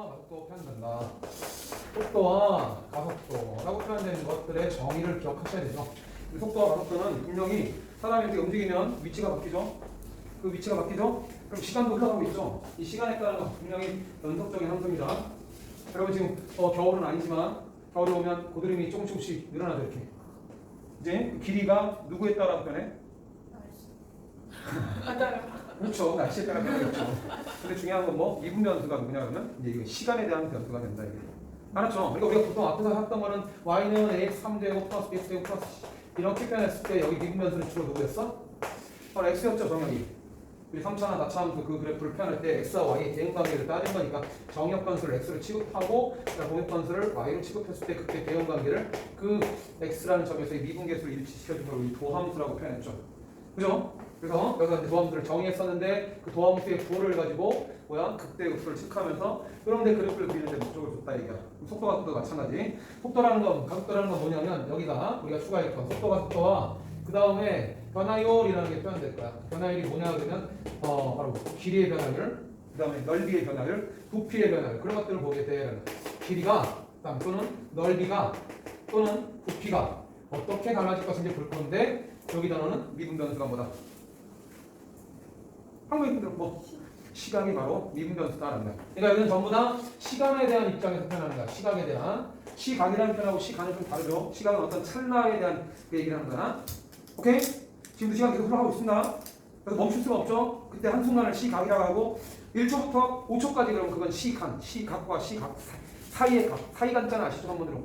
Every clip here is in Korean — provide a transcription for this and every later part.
가속도 표현된다. 속도와 가속도라고 표현되는 것들의 정의를 기억하셔야 되죠. 속도와 가속도는 분명히 사람이 이렇게 움직이면 위치가 바뀌죠. 그 위치가 바뀌죠. 그럼 시간도 흘러가고 있죠. 이 시간에 따른 건 분명히 연속적인 함수입니다. 여러분 지금 겨울은 아니지만 겨울이 오면 고드름이 조금씩 늘어나죠. 이렇게. 이제 그 길이가 누구에 따라 변해? 그렇죠. 날씨에 따라 변하겠죠. 근데 중요한 건 뭐? 미분 변수가 누구냐 그러면 이제 이거 시간에 대한 변수가 된다 이게. 알았죠? 그러니까 우리가 보통 앞에서 했던 거는 y는 ax 3제곱 플러스 bx 제곱 플러스 이렇게 표현했을 때 여기 미분 변수는 주로 누구였어? 바로 x였죠 정역이. 우리 3차나 4차 그 그래프를 표현할 때 x와 y의 대응 관계를 따진 거니까 정역 변수를 x로 취급하고 공역 변수를 y로 취급했을 때 그때 대응 관계를 그 x라는 점에서의 미분계수를 일치시켜준 걸 우리 도함수라고 표현했죠. 그죠? 그래서 여기서 도함수를 정의했었는데 그 도함수의 부호를 가지고 극대 극소를 측하면서 그런데 그래프를 그리는데 목적을 줬다 얘기야. 속도 가속도 마찬가지. 속도라는 건 가속도라는 건 뭐냐면 여기가 우리가 추가했던 속도 가속도와 그 다음에 변화율이라는 게 표현될 거야. 변화율이 뭐냐 그러면 바로 길이의 변화율, 그 다음에 넓이의 변화율, 부피의 변화율 그런 것들을 보게 돼. 길이가 또는 넓이가 또는 부피가 어떻게 달라질 것인지 볼 건데 여기 단어는 미분 변수가 뭐다? 한국인 분들 뭐 시간이 바로 미분 변수다라는 거야. 그러니까 여기는 전부 다 시간에 대한 입장에서 표현하는 거야. 시각에 대한 시각이라는 표현하고 시간은 좀 다르죠. 시각은 어떤 찰나에 대한 얘기를 하는 거야. 오케이? 지금도 시간 계속 흘러가고 있습니다. 그래서 멈출 수가 없죠. 그때 한순간을 시각이라고 하고 1초부터 5초까지 그러면 그건 시각과 시각 사이의 각, 사이간자는 아시죠? 한번으로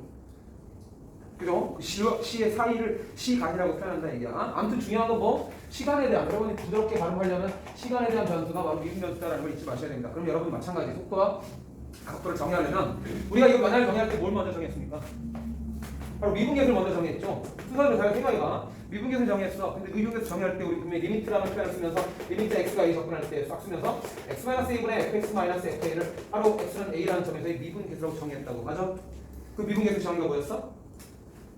그죠? 그 시의 사이를 시간이라고 표현한다 얘기야. 아무튼 중요한 건 뭐? 시간에 대한 여러분이 부드럽게 발음하려면 시간에 대한 변수가 바로 미분 변수다라는 걸 잊지 마셔야 됩니다. 그럼 여러분 마찬가지 속도와 각도를 정의하려면 우리가 이거 변화를 정의할 때 뭘 먼저 정했습니까? 바로 미분계수를 먼저 정했죠. 순서대로 잘 생각해봐. 미분계수를 정했어. 근데 미분계수 정의할 때 우리 분명히 리미트라는 표현을 쓰면서 리미트 x가 a 접근할 때 싹 쓰면서 x-a분의 fx-fa를 바로 x는 a라는 점에서의 미분계수라고 정의했다고. 맞아? 그 미분계수 정의가 뭐였어?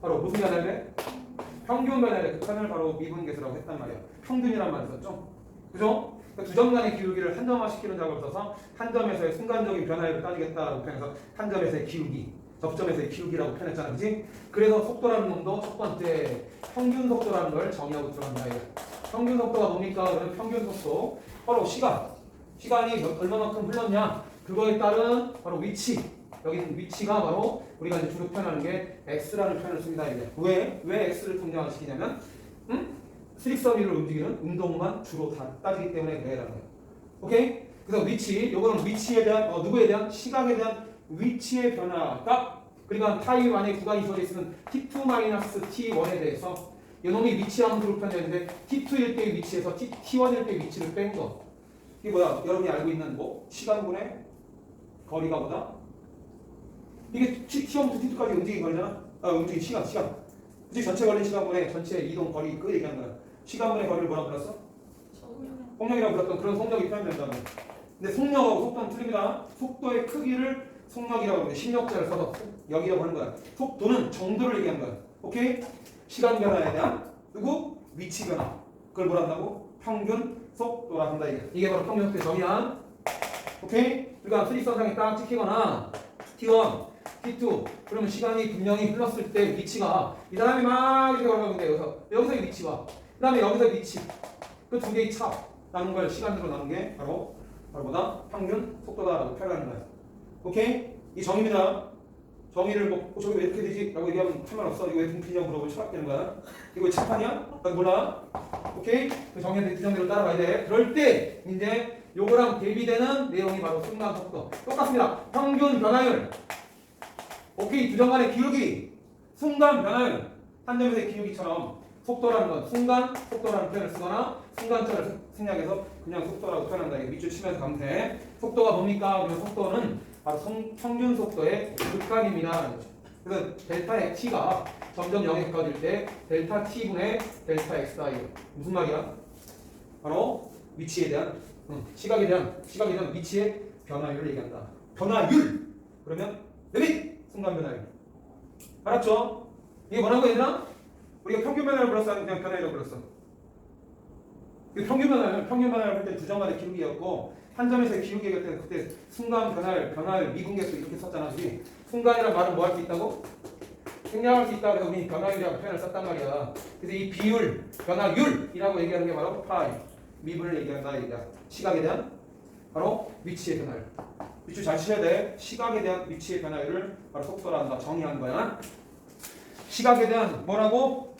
바로 무슨 변화를? 평균 변화를 그 편을 바로 미분계수라고 했단 말이야. 평균이란 말을 썼죠. 그죠? 그러니까 두 점 간의 기울기를 한 점화시키는 작업을 써서 한 점에서의 순간적인 변화율을 따지겠다라고 표현해서 한 점에서의 기울기, 접점에서의 기울기라고 표현했잖아. 그지? 그래서 속도라는 놈도 첫 번째 평균 속도라는 걸 정의하고 들어간다. 평균 속도가 뭡니까? 그러면 평균 속도 바로 시간이 얼마만큼 흘렀냐 그거에 따른 바로 위치. 여기 위치가 바로 우리가 이제 주로 표현하는 게 x라는 표현을 씁니다. 이게 왜 x를 통장시키냐면 스릭서비를 움직이는 운동만 주로 다 따지기 때문에 그래라는 거예요. 오케이? 그래서 위치, 요거는 위치에 대한 누구에 대한 시각에 대한 위치의 변화가 그러니까 타임 안에 구간이 주어져 있으면 t2-t1에 대해서 이놈이 위치 함수로 표현되는데 t2일 때의 위치에서 t1일 때의 위치를 뺀 거. 이게 뭐야? 여러분이 알고 있는 뭐 시간분의 거리가 뭐다? 이게 t1부터 t2까지 움직인 거잖아. 움직인 시간. 그치? 전체 걸린 시간분의 전체 이동 거리 그 얘기하는 거야. 시간분의 거리를 뭐라고 불렀어? 속력이라고 불렀던 그런 속력이 표현된다고. 근데 속력하고 속도는 틀립니다. 속도의 크기를 속력이라고 하는데 심력자를 써서 여기라고 하는 거야. 속도는 정도를 얘기하는 거야. 오케이? 시간 변화에 대한 누구? 위치 변화. 그걸 뭐라 한다고? 평균 속도라 한다 이게 바로 평균 속도의 정의야. 오케이? 그러니까 수직선상에 딱 찍히거나 T1, T2 그러면 시간이 분명히 흘렀을 때 위치가 이 사람이 막 이렇게 걸어가는데 여기서의 위치와 그 다음에 여기서의 위치 그 두 개의 차라는 걸 시간으로 나눈 게 바로 뭐다? 평균 속도다라고 표현하는 거야. 오케이? 이 정의입니다. 정의를 뭐 저기 왜 이렇게 되지? 라고 얘기하면 할 말 없어. 이거 왜 분필이냐고 물어보면 철학되는 거야. 이거 칠판이야? 난 몰라. 오케이? 그 정의대로 따라가야 돼. 그럴 때 이제 요거랑 대비되는 내용이 바로 순간 속도. 똑같습니다. 평균 변화율. 오케이? 두 점 간의 기울기. 순간 변화율. 한 점에서의 기울기처럼 속도라는 건 순간 속도라는 표현을 쓰거나 순간차를 생략해서 그냥 속도라고 표현한다. 이게 밑줄 치면서 가면 돼. 속도가 뭡니까? 그러면 속도는 바로 평균 속도의 극한입니다. 그래서 델타 t가 점점 0에 가까워질 때 델타 t분의 델타 x다. 이거 무슨 말이야? 바로 위치에 대한 시각에 대한 위치의 변화율을 얘기한다. 변화율 그러면 리밋 순간 변화율. 알았죠? 이게 뭐라고 얘들아? 우리가 평균 변화를 불렀어? 아니면 그냥 변화율을 불렀어? 평균 변화를 할 때 두 점 간의 기울기였고 한 점에서의 기울기 얘기할 때는 그때 순간 변화율 미분계수 이렇게 썼잖아. 그지? 순간이란 말은 뭐 할 수 있다고? 생략할 수 있다. 그래서 우리 변화율이라고 표현을 썼단 말이야. 그래서 이 비율, 변화율이라고 얘기하는 게 바로 파이, 미분을 얘기한다. 얘기야. 시각에 대한 바로 위치의 변화율. 위치 잘 치셔야 돼. 시각에 대한 위치의 변화율을 바로 속도라 한다. 정의한 거야. 시각에 대한 뭐라고?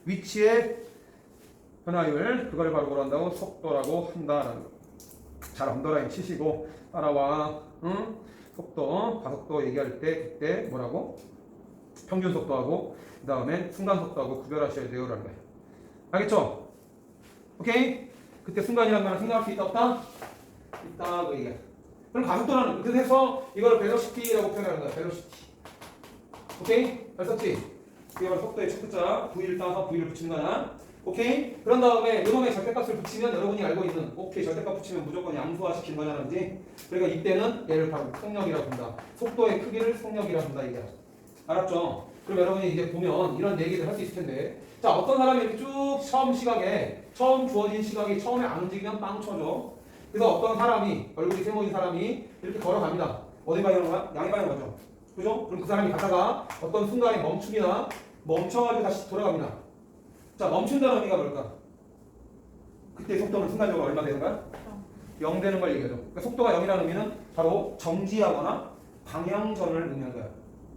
위치의 변화율. 그걸 바로 뭐라 한다고? 속도라고 한다라는 거. 잘 언더라인 치시고 따라와. 응? 속도, 가속도 얘기할 때 그때 뭐라고? 평균 속도하고 그 다음에 순간 속도하고 구별하셔야 돼요라는 거예요. 알겠죠? 오케이? 그때 순간이라는 말은 생각할 수 있다 없다? 있다 그 얘기야. 그럼 가속도라는 그래서 이걸 벨로시티라고 표현하는 거야. 벨로시티. 오케이? 잘 썼지? 이게 바로 속도의 첫 글자 V를 따서 V를 붙이는 거야. 오케이? 그런 다음에 이놈의 절대값을 붙이면 여러분이 알고 있는 오케이 절대값 붙이면 무조건 양수화시키는 거냐는지 그러니까 이때는 얘를 바로 속력이라고 한다. 속도의 크기를 속력이라고 한다 이게. 알았죠? 그럼 여러분이 이제 보면 이런 얘기를 할 수 있을 텐데 자 어떤 사람이 이렇게 쭉 처음 주어진 시각이 처음에 안 움직이면 빵 쳐줘. 그래서 어떤 사람이 얼굴이 세모인 사람이 이렇게 걸어갑니다. 어디 방향으로 가? 양의 방향으로 가죠. 그죠? 그럼 그 사람이 가다가 어떤 순간에 멈춰가지고 다시 돌아갑니다. 자 멈춘다는 의미가 뭘까? 그때 속도는 순간적으로 얼마 되는 거야? 0 되는 걸 얘기하죠. 그러니까 속도가 0이라는 의미는 바로 정지하거나 방향전을 의미하는 거야.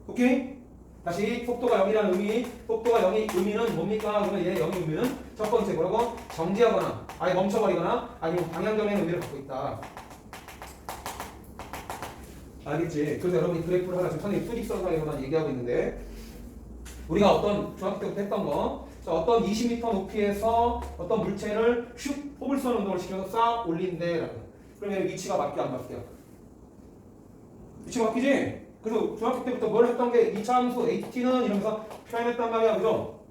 오케이? 다시 속도가 0이라는 의미, 속도가 0이 의미는 뭡니까? 그러면 얘 0이 의미는 첫 번째 뭐라고? 정지하거나 아예 멈춰버리거나 아니면 방향전의 의미를 갖고 있다. 알겠지? 그래서 여러분이 그래프를 하나 지금 선생님 수직선상에서만 얘기하고 있는데 우리가 어떤 중학교 때부터 했던 거 어떤 20m 높이에서 어떤 물체를 슉 포물선 운동을 시켜서 싹 올린대. 그러면 위치가 바뀌어 안 바뀌어? 위치가 바뀌지? 그래서 중학교 때부터 뭘 했던 게 이차함수 HT는 이러면서 표현했단 말이야. 그죠?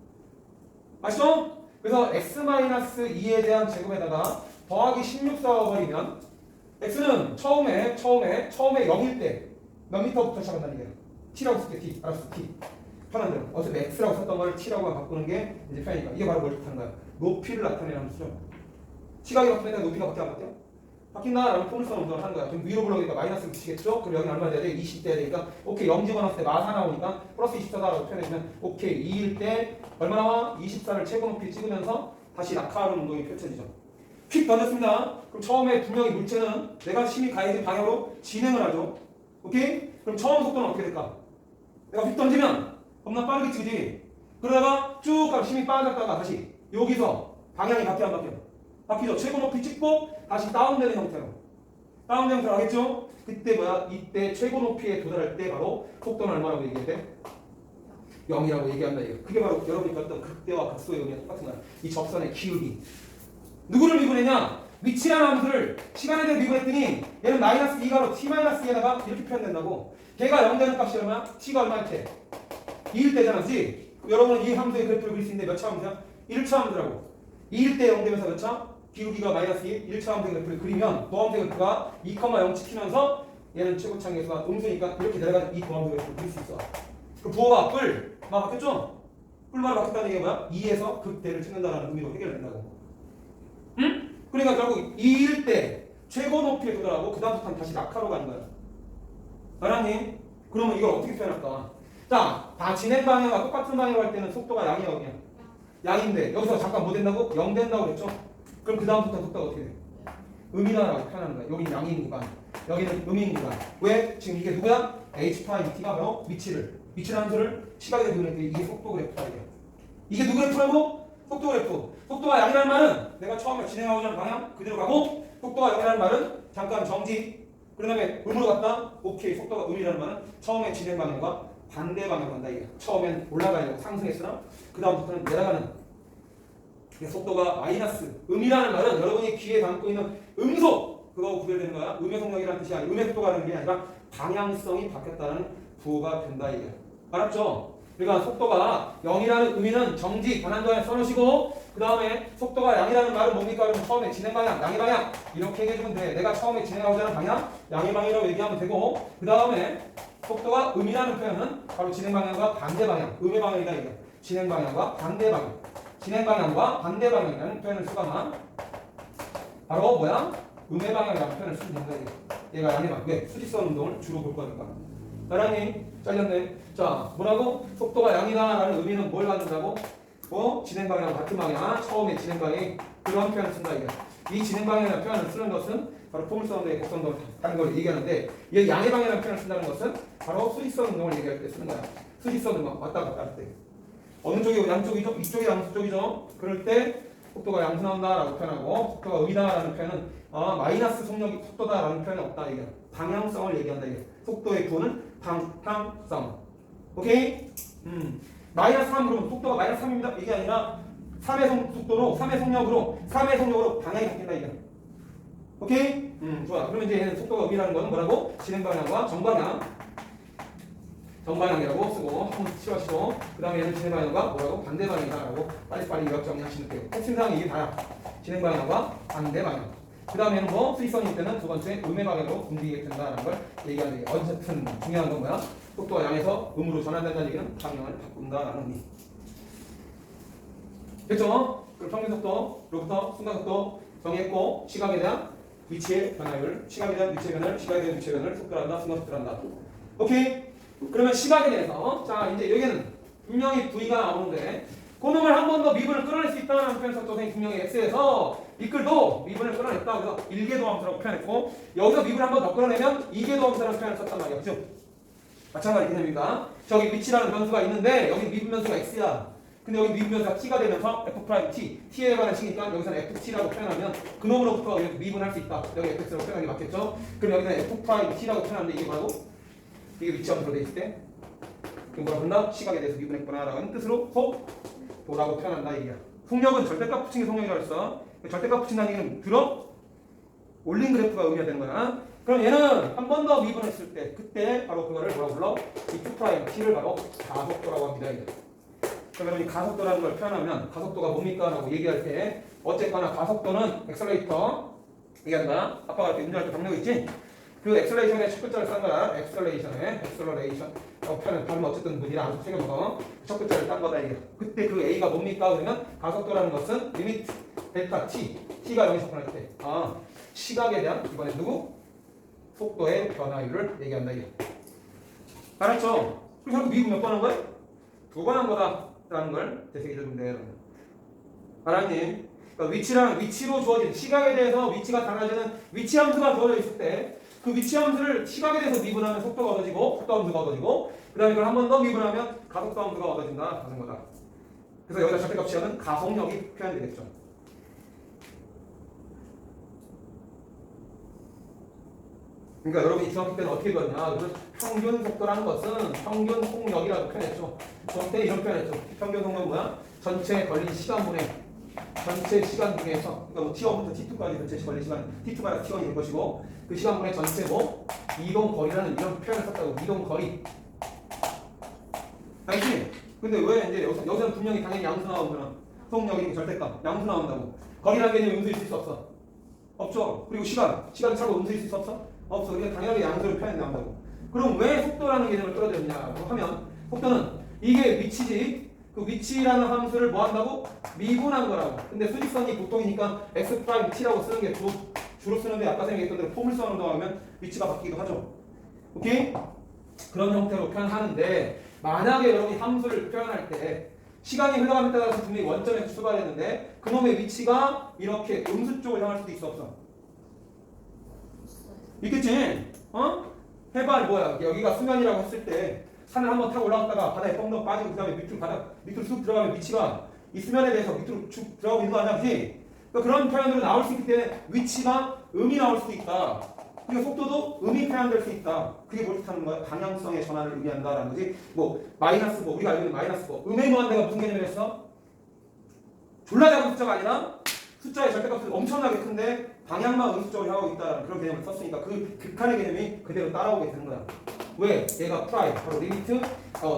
아시죠? 그래서 x-2에 대한 제곱에다가 더하기 16 써버리면 x는 처음에 0일 때 몇 미터부터 시작한다는 얘기야. t라고 쓸게 t. 알았어 t. 편한 대로. 어차피 x라고 썼던 걸 t라고 바꾸는 게 이제 편이니까. 이게 바로 뭘 뜻하는 거야? 높이를 나타내는 수죠. 시각이 바뀌니까 높이가 바뀌어 안 바뀌어? 바뀐다라는 포물선 운동을 하는 거야. 그럼 위로 불러오니까 마이너스 붙이겠죠? 그럼 여기는 얼마 돼야 돼? 20 돼야 되니까 오케이 0 집어넣었을 때 마사 나오니까 플러스 24다라고 표현해주면 오케이 2일 때 얼마 나와? 24를 최고 높이 찍으면서 다시 낙하하는 운동이 펼쳐지죠. 휙 던졌습니다. 그럼 처음에 분명히 물체는 내가 힘이 가해진 방향으로 진행을 하죠. 오케이? 그럼 처음 속도는 어떻게 될까? 내가 휙 던지면 겁나 빠르게 치지. 그러다가 쭉 가면 힘이 빠졌다가 다시 여기서 방향이 바뀌어 안 바뀌어? 바뀌죠. 최고 높이 찍고 다시 다운되는 형태로. 다운되는 형태로 하겠죠? 그때 뭐야? 이때 최고 높이에 도달할 때 바로 속도는 얼마라고 얘기해야 돼? 0이라고 얘기한다 이거. 그게 바로 여러분이 봤던 극대와 극소의 의미가 똑같은 거야. 이 접선의 기울기. 누구를 미분했냐? 위치라는 함수를 시간에 대해 미분했더니 얘는 마이너스 2가로 t-2에다가 이렇게 표현된다고. 걔가 0 되는 값이 얼마야? t가 얼마일 때? 2일 때잖아, 그치? 여러분은 이 함수의 그래프를 그릴 수 있는데 몇 차 함수야? 1차 함수라고. 2일 때 0 되면서 몇 차? 기울기가 마이너스 2, 1차 함수의 그래프를 그리면 도함수의 그래프가 2,0 찍히면서 얘는 최고창 계수가 음수니까 이렇게 내려가는 이 도함수의 그래프를 그릴 수 있어. 그럼 부호가 뿔, 막 바뀌었죠? 뿔마로 바뀌었다는 얘기가 뭐야? 2에서 극대를 찍는다는 의미로 해결된다고. 응? 그러니까 결국 2일 때 최고 높이에 도달하고 그 다음부터는 다시 낙하로 가는 거야. 알았니? 그러면 이걸 어떻게 표현할까? 자, 다 진행 방향과 똑같은 방향으로 할 때는 속도가 양이야, 그냥. 양인데 여기서 잠깐 뭐 된다고? 0 된다고 그랬죠? 그럼 그 다음부터 속도가 어떻게 돼? 음이다라고 표현하는 거야. 여기는 양인 구간, 여기는 음인 구간. 왜? 지금 이게 누구야? h'(t가) 바로 위치라는 수를 시각에 대해 그랬더니 이게 속도 그래프다 이게. 이게 누구 그래프라고? 속도 그래프. 속도가 양이라는 말은 내가 처음에 진행하고자 하는 방향 그대로 가고 속도가 0이라는 말은 잠깐 정지. 그 다음에 음으로 갔다. 오케이. 속도가 음이라는 말은 처음에 진행 방향과 반대 방향으로 간다 이게. 처음엔 올라가려고 상승했으나 그 다음부터는 내려가는. 속도가 마이너스. 음이라는 말은 여러분이 귀에 담고 있는 음속 그거 구별되는 거야. 음의 속력이라는 뜻이 아니라 음의 속도가 되는 게 아니라 방향성이 바뀌었다는 부호가 된다 이게. 알았죠? 그러니까 속도가 0이라는 의미는 정지, 반환도에 써놓으시고 그 다음에 속도가 양이라는 말은 뭡니까? 그럼 처음에 진행 방향, 양의 방향 이렇게 얘기해주면 돼. 내가 처음에 진행하고자 하는 방향, 양의 방향이라고 얘기하면 되고 그 다음에 속도가 음이라는 표현은 바로 진행 방향과 반대 방향, 음의 방향이다 이게. 진행 방향과 반대 방향, 진행 방향과 반대 방향이라는 표현을 쓰거나 바로 뭐야? 음의 방향이라는 표현을 쓰면 된다. 얘가 양의 방향. 왜? 수직선 운동을 주로 볼 거니까. 나란히 잘렸네. 자, 뭐라고? 속도가 양이다라는 의미는 뭘 갖는다고? 뭐 진행 방향 같은 방향. 처음에 진행 방향이 그런 표현을 쓴다 이게. 이 진행 방향이라는 표현을 쓰는 것은 바로 포물선 운동의 곡선도 다른 걸 얘기하는데, 얘 양의 방향이라는 표현을 쓴다는 것은 바로 수직선 운동을 얘기할 때 쓰는 거야. 수직선 운동 왔다 갔다 할 때. 어느 쪽이 양쪽이죠? 이쪽이 양쪽이죠? 그럴 때 속도가 양수 나온다라고 표현하고, 속도가 음이다라는 표현은 마이너스 속력이 속도다라는 표현이 없다 이게. 방향성을 얘기한다 이게. 속도의 구는 방향성. 오케이? 마이너스 3 그러면 속도가 마이너스 3입니다. 이게 아니라 3의 속도로 3의 속력으로 방향이 바뀐다 이게. 오케이? 좋아. 그러면 이제 얘는 속도가 음이라는 건 뭐라고? 진행 방향과 정방향이라고 쓰고 한번 치워시고, 그 다음에 얘는 진행 방향과 뭐라고? 반대 방향이다라고 빨리빨리 요약 정리하시면 돼요. 핵심사항이 이게 다야. 진행 방향과 반대 방향. 그 다음에는 뭐 수직선일 때는 두 번째 음의 방향으로 움직이게 된다는 걸 얘기하는 게 어쨌든 중요한 건 뭐야? 속도가 양에서 음으로 전환된다는 얘기는 방향을 바꾼다라는 의미. 됐죠? 그럼 평균속도로부터 순간속도 정의했고, 시각에 대한 위치의 변화율, 시각에 대한 위치의 변화를 속도란다, 순간속도란다. 오케이? 그러면 시각에 대해서 자 이제 여기는 분명히 V가 나오는데, 그놈을 한 번 더 미분을 끌어낼 수 있다는 표현 썼죠. 선생님 분명히 X에서 미끌도 미분을 끌어냈다. 그래서 1궤도함수라고 표현했고, 여기서 미분을 한 번 더 끌어내면 2궤도함수라는 표현을 썼단 말이야. 그죠? 마찬가지 개념입니다. 저기 위치라는 변수가 있는데 여기 미분 변수가 X야. 근데 여기 미분 변수가 T가 되면서 F'T, T에 관한 식이니까 여기서는 FT라고 표현하면 그놈으로부터 미분할 수 있다. 여기 FX라고 표현하는 게 맞겠죠? 그럼 여기는 F'T라고 표현하는데 이게 뭐라고? 이게 위치함수로 돼 있을 때 그럼 뭐라 본다? 시각에 대해서 미분했구나라는 뜻으로 속도라고 표현한다 이게야. 속력은 절대값 붙인 게 속력이라고 했어. 절대값 붙인다는 얘기는 들어? 올린 그래프가 의미가 되는 거야. 그럼 얘는 한 번 더 미분했을 때 그때 바로 그거를 뭐라고 불러? 이 Q'T를 바로 가속도라고 합니다 이게. 그러면 이 가속도라는 걸 표현하면 가속도가 뭡니까? 라고 얘기할 때 어쨌거나 가속도는 엑셀레이터 얘기한다. 아빠가 이렇게 운전할 때 강력 있지? 그 엑셀레이션의 첫 글자를 싼 거야. 엑셀레이션 표현은 다른 어쨌든 문이랑 아주 새겨먹어. 첫 글자를 딴 거다 이게. 그때 그 A가 뭡니까? 그러면 가속도라는 것은 리미트 델타 T, T가 0에 접근할 때 시각에 대한 이번에 누구? 속도의 변화율을 얘기한다 이게. 알았죠? 그럼 결국 미분 몇 번 한 거야? 2번 한 거다라는 걸 되새겨주면 돼요. 알았니? 그러니까 위치로 주어진 시각에 대해서 위치가 달라지는 위치 함수가 주어져 있을 때 그 위치 함수를 시각에 대해서 미분하면 속도가 얻어지고 속도 함수가 얻어지고, 그 다음에 이걸 한 번 더 미분하면 가속도 함수가 얻어진다 하는 거다. 그래서 여기다 절대값 취하는 가속력이 표현되겠죠. 그러니까 여러분이 중학교 때는 어떻게 배웠냐? 평균 속도라는 것은 평균 속력이라고 표현했죠. 중학교 때 이런 표현했죠. 평균 속력은 뭐야? 전체 걸린 시간분의 전체 시간 중에서, 그러니까 뭐 T1부터 T2까지 전체 걸린 시간, T2가 T1이 될 것이고, 그 시간분의 전체 뭐 이동 거리라는 이런 표현을 썼다고. 이동 거리. 알지? 근데 왜 이제 여기서는 분명히 당연히 양수 나오잖아. 속력이 절대값, 양수 나온다고. 거리라는 개념이 음수일 수 있어 없어? 없죠. 그리고 시간 차고 음수일 수 있어 없어? 없어. 그러니까 당연하게 양수를 표현해 나온다고. 그럼 왜 속도라는 개념을 끌어들였냐고 하면, 속도는 이게 위치지. 그 위치라는 함수를 뭐 한다고? 미분한 거라고. 근데 수직선이 보통이니까 X'T라고 쓰는 게 주로 쓰는데, 아까 생각했던 대로 포물선으로 하면 위치가 바뀌기도 하죠. 오케이? 그런 형태로 표현하는데, 만약에 여러분이 함수를 표현할 때 시간이 흘러감에 따라서 분명히 원점에서 출발했는데 그놈의 위치가 이렇게 음수 쪽을 향할 수도 있어 없어? 있겠지? 해발 뭐야? 여기가 수면이라고 했을 때 산을 한번 타고 올라갔다가 바다에 뻥 빠지고 그 다음에 밑으로 쑥 들어가면 위치가 이 수면에 대해서 밑으로 쭉 들어가고 있는 거 아니야? 그치? 그러니까 그런 표현으로 나올 수 있기 때문에 위치가 음이 나올 수도 있다. 그리고 속도도 음이 표현될 수 있다. 그게 뭘 뜻하는 거야? 방향성의 전환을 의미한다라는 거지. 뭐 마이너스 뭐 우리가 알고 있는 마이너스 뭐 음의 무한대가 무슨 개념을 했어? 졸라 작은 숫자가 아니라 숫자의 절대값은 엄청나게 큰데 방향만 음수적으로 향하고 있다는 그런 개념을 썼으니까 그 극한의 개념이 그대로 따라오게 되는 거야. 왜? 얘가 프라임, 바로 리미트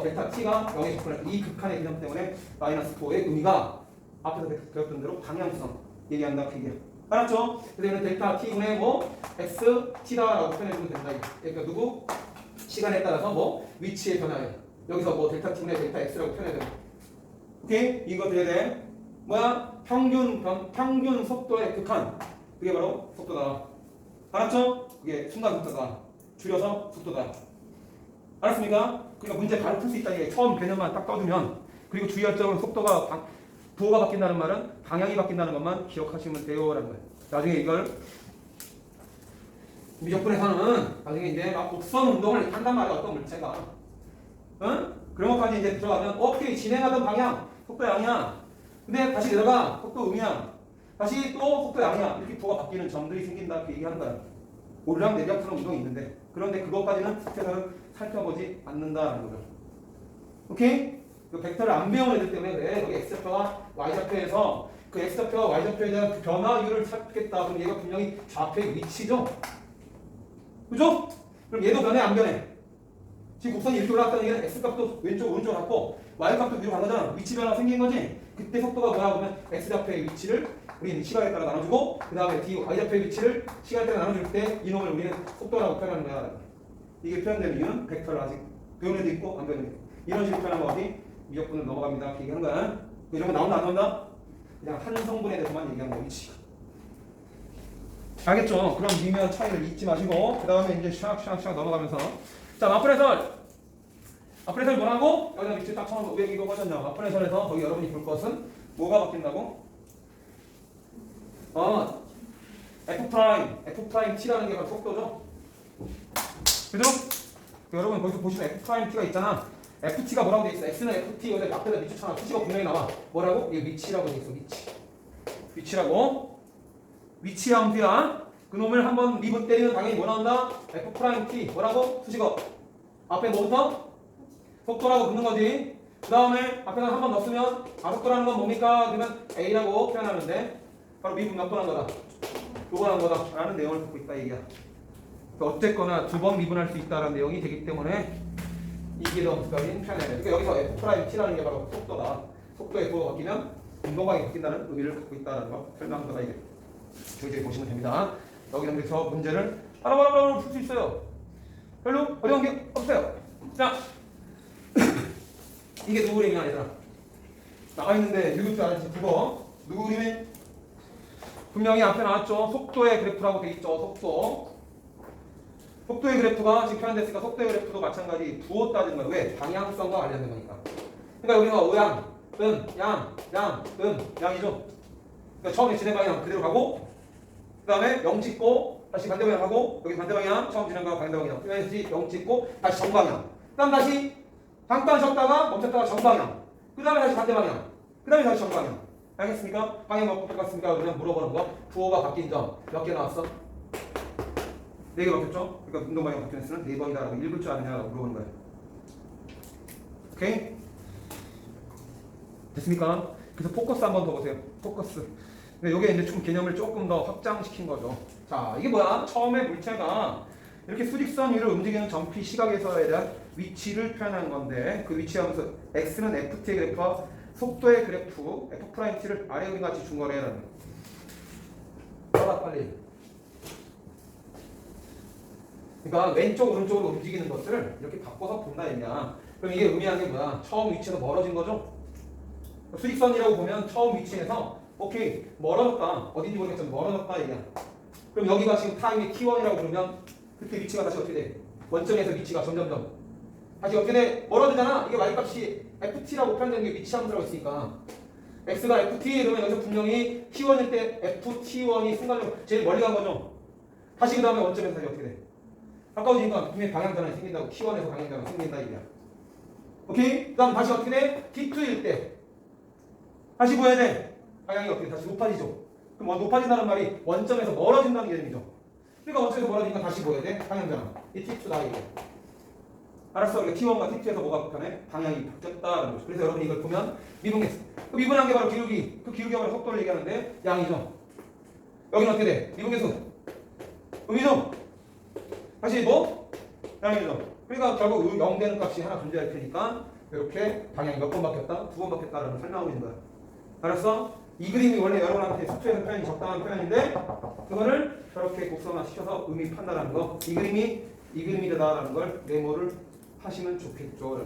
델타 t가 0에 접근할 이 극한의 개념 때문에 마이너스 4의 의미가 앞에서 배웠던 대로 방향성 얘기한다 그 얘기야. 알았죠? 그래서 얘는 델타 t분의 뭐 x t다라고 표현해주면 된다. 그러니까 누구? 시간에 따라서 뭐 위치의 변화에 여기서 뭐 델타 t분의 델타 x라고 표현해야 돼. 오케이? 이거 돼야 돼. 뭐야? 평균 속도의 극한. 그게 바로 속도다. 알았죠? 이게 순간 속도다. 줄여서 속도다. 알았습니까? 그러니까 문제 바로 풀 수 있다는 게 처음 개념만 딱 떠주면 그리고 주의할 점은 속도가 부호가 바뀐다는 말은 방향이 바뀐다는 것만 기억하시면 돼요라는 거예요. 나중에 이걸 미적분에서는 나중에 이제 막 곡선 운동을 한단 말이야. 어떤 물체가 응? 그런 것까지 이제 들어가면 오케이 진행하던 방향 속도 양이야. 근데 다시 내려가 속도 음이야. 다시 또 속도 양이야. 이렇게 부호가 바뀌는 점들이 생긴다 이렇게 얘기하는 거야. 오르락 내리락처럼 운동이 있는데 그런데 그것까지는 스태서는 살펴보지 않는다는 거죠. 오케이? 그 벡터를 안 배운 애들 때문에 그래. 여기 x좌표와 y좌표에서 그 x좌표와 y좌표에 대한 그 변화율을 찾겠다. 그럼 얘가 분명히 좌표의 위치죠. 그죠? 그럼 얘도 변해 안 변해? 지금 곡선이 이렇게 올라갔다는 얘기는 x값도 왼쪽 오른쪽 갔고 y값도 위로 간 거잖아. 위치 변화가 생긴 거지. 그때 속도가 뭐야 그러면 x좌표의 위치를 우리는 시각에 따라 나눠주고 그 다음에 y좌표의 위치를 시각에 따라 나눠줄 때 이놈을 우리는 속도라고 표현하는 거야. 이게 표현되는 이유는 벡터를 아직 배운 애도 있고 안 배운 애도 있고 이런 식으로 표현하면 어디 미적분을 넘어갑니다. 이렇게 얘기하는 거야. 이런 거 나온다 안 나온다? 그냥 한 성분에 대해서만 얘기하는 거 위치. 알겠죠? 그럼 미묘한 차이를 잊지 마시고 그 다음에 이제 샥 넘어가면서 자 마플 해설 뭐라고? 여기다 밑에 딱 처음 왜 이거 꺼졌냐? 마플 해설에서 거기 여러분이 볼 것은 뭐가 바뀐다고? F' T라는 게 바로 속도죠. 그죠? 여러분 거기서 보시면 F' T가 있잖아. FT가 뭐라고 돼 있어? X는 FT 여기다 앞에다 밑줄쳐놔. T가 분명히 나와. 뭐라고? 이게 위치라고 돼 있어. 위치라고. 위치 함수야. 그놈을 한번 미분 때리면 당연히 뭐 나온다? F'T 뭐라고? 수식어 앞에 뭐부터? 속도라고 붙는 거지. 그 다음에 앞에다 한번 넣었으면 속도라는 건 뭡니까? 그러면 A라고 표현하는데 바로 미분 몇 번 한 거다? 두 번 한 거다 라는 내용을 갖고 있다 얘기야. 어쨌거나 두 번 미분할 수 있다라는 내용이 되기 때문에 이기동적인 표현이에요. 그러니까 여기서 F'T라는 게 바로 속도다. 속도의 부호가 바뀌면 운동방이 바뀐다는 의미를 갖고 있다는 거 설명한 거다 이게. 저기 보시면 됩니다. 여기서 문제를 바로바로 풀 수 있어요. 별로 어려운 게 없어요. 자, 이게 누구 그림이야 얘들아? 나와 있는데 읽을 줄 알았지? 그거 누구 그림이? 분명히 앞에 나왔죠. 속도의 그래프라고 돼 있죠. 속도의 그래프가 지금 표현됐으니까 속도의 그래프도 마찬가지 부호 따지는 거야. 왜? 방향성과 관련된 거니까. 그러니까 우리가 양이죠. 그러니까 처음에 진행 방향 그대로 가고 그 다음에 0 찍고 다시 반대 방향 가고 여기 반대 방향 처음 진행 방향 반대 방향 다시 0 찍고 다시 정방향 그 다음 다시 잠깐 쉬었다가 멈췄다가 정방향 그 다음에 다시 반대 방향 그 다음에 다시 정방향 알겠습니까? 방향 몇 번 바꿨습니까? 그냥 물어보는 거. 부호가 바뀐 점 몇 개 나왔어? 4개 바뀌었죠? 그러니까 운동 방향 바뀌는 수는 4번이다라고 읽을 줄 아느냐라고 물어보는 거예요. 오케이? 됐습니까? 그래서 포커스 한번 더 보세요. 포커스. 근데 이게 이제 좀 개념을 조금 더 확장시킨 거죠. 자, 이게 뭐야? 처음에 물체가 이렇게 수직선 위로 움직이는 점피 시각에서에 대한 위치를 표현한 건데 그 위치하면서 x는 ft의 그래프와 속도의 그래프 f't를 아래 그림 같이 준 거래라는 거. 봐봐 빨리. 그러니까 왼쪽 오른쪽으로 움직이는 것들을 이렇게 바꿔서 본다 했냐. 그럼 이게 의미하는 게 뭐야? 처음 위치에서 멀어진 거죠? 수직선이라고 보면 처음 위치에서 오케이 멀어졌다. 어딘지 모르겠지만 멀어졌다 얘기야. 그럼 여기가 지금 타임이 t1이라고 그러면 그때 위치가 다시 어떻게 돼? 원점에서 위치가 점점점 다시 어떻게 돼? 멀어지잖아. 이게 y값이 ft라고 표현되는 게 위치 함수라고 있으니까 x가 ft 그러면 여기서 분명히 t1일 때 ft1이 순간적으로 제일 멀리 간 거죠. 다시 그 다음에 원점에서 다시 어떻게 돼? 가까워지니까 분명히 방향 전환이 생긴다고 t1에서 방향 전환이 생긴다 얘기야. 오케이? 그 다음 다시 어떻게 돼? t2일 때 다시 보여야 돼. 방향이 어떻게 다시 높아지죠. 그럼 높아진다는 말이 원점에서 멀어진다는 개념이죠. 그러니까 원점에서 멀어지니까 다시 보여야 돼. 방향 전환. 이 t2다 이게. 알았어. 그러니까 t1과 t2에서 뭐가 변해? 방향이 바뀌었다라는 거죠. 그래서 여러분이 이걸 보면 미분했어. 그 미분한 게 바로 기울기. 그 기울기가 바로 속도를 얘기하는데 양이죠. 여기는 어떻게 돼? 미분계수. 음이죠. 다시 뭐? 양이죠. 그러니까 결국 0 되는 값이 하나 존재할 테니까 이렇게 방향이 몇 번 바뀌었다? 2번 바뀌었다라는 설명하고 있는 거야. 알았어? 이 그림이 원래 여러분한테 수투에서 표현이 적당한 표현인데 그거를 저렇게 곡선화 시켜서 의미 판단하는 거. 이 그림이다라는 걸 메모를 하시면 좋겠죠.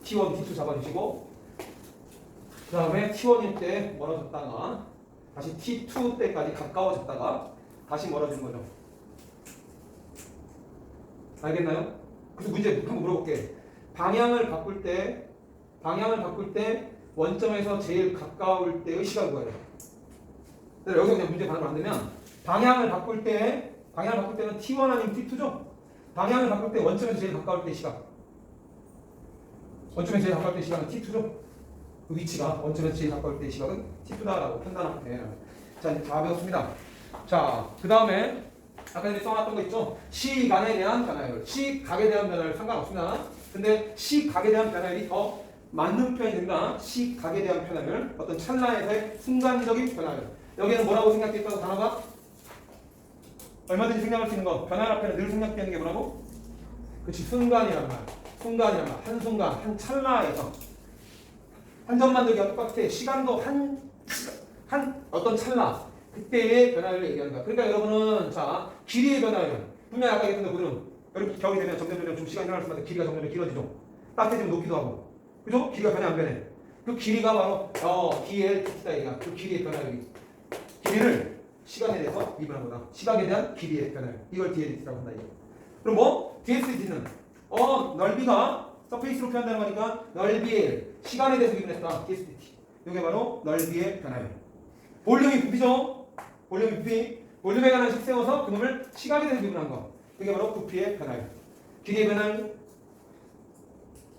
T1, T2 잡아주시고 그 다음에 T1일 때 멀어졌다가 다시 T2 때까지 가까워졌다가 다시 멀어지는 거죠. 알겠나요? 그래서 문제 한번 물어볼게. 방향을 바꿀 때 원점에서 제일 가까울 때의 시간 구하래요. 여기서 그냥 문제 반응을 안 되면 방향을 바꿀 때는 T1 아니면 T2죠? 방향을 바꿀 때 원점에서 제일 가까울 때 시간. 원점에서 제일 가까울 때 시간은 T2죠? 그 위치가 원점에서 제일 가까울 때 시각은 T2다라고 판단하면 돼. 자, 이제 다 배웠습니다. 자, 그 다음에 아까 전에 써놨던 거 있죠? 시간에 대한 변화율. 시각에 대한 변화율 상관없습니다. 근데 시각에 대한 변화율이 더 맞는 표현이 된다. 시각에 대한 변화율. 어떤 찰나에서의 순간적인 변화율. 여기는 뭐라고 생각했다고 단어가? 얼마든지 생각할 수 있는 거. 변화 앞에는 늘 생각되는 게 뭐라고? 그렇지. 순간이란 말. 순간이란 말. 한순간, 한 찰나에서. 한 점 만들기가 똑같아. 시간도 한 어떤 찰나. 그때의 변화율을 얘기하는 거야. 그러니까 여러분은 자 길이의 변화율 분명히 아까 얘기했던 거는 여러분 겨울이 되면 점점 좀 시간이 지날 수마다 길이가 점점 길어지죠. 따뜻해지면 높이도 하고 그죠? 길이가 변해 안 변해? 그 길이가 바로 DLT다 얘기야. 그 길이의 변화율이 길이를 시간에 대해서 미분한 거다. 시각에 대한 길이의 변화율 이걸 DLT라고 한다 얘기야. 그럼 뭐 DST는 넓이가 서페이스로 표현되는 거니까 넓이의 시간에 대해서 미분했다. DST 이게 바로 넓이의 변화율. 볼륨이 부피죠. 볼륨이 부피. 볼륨에 관한 식 세워서 그놈을 시각에 대해서 미분한 거. 그게 바로 부피의 변화율. 길이의 변화율.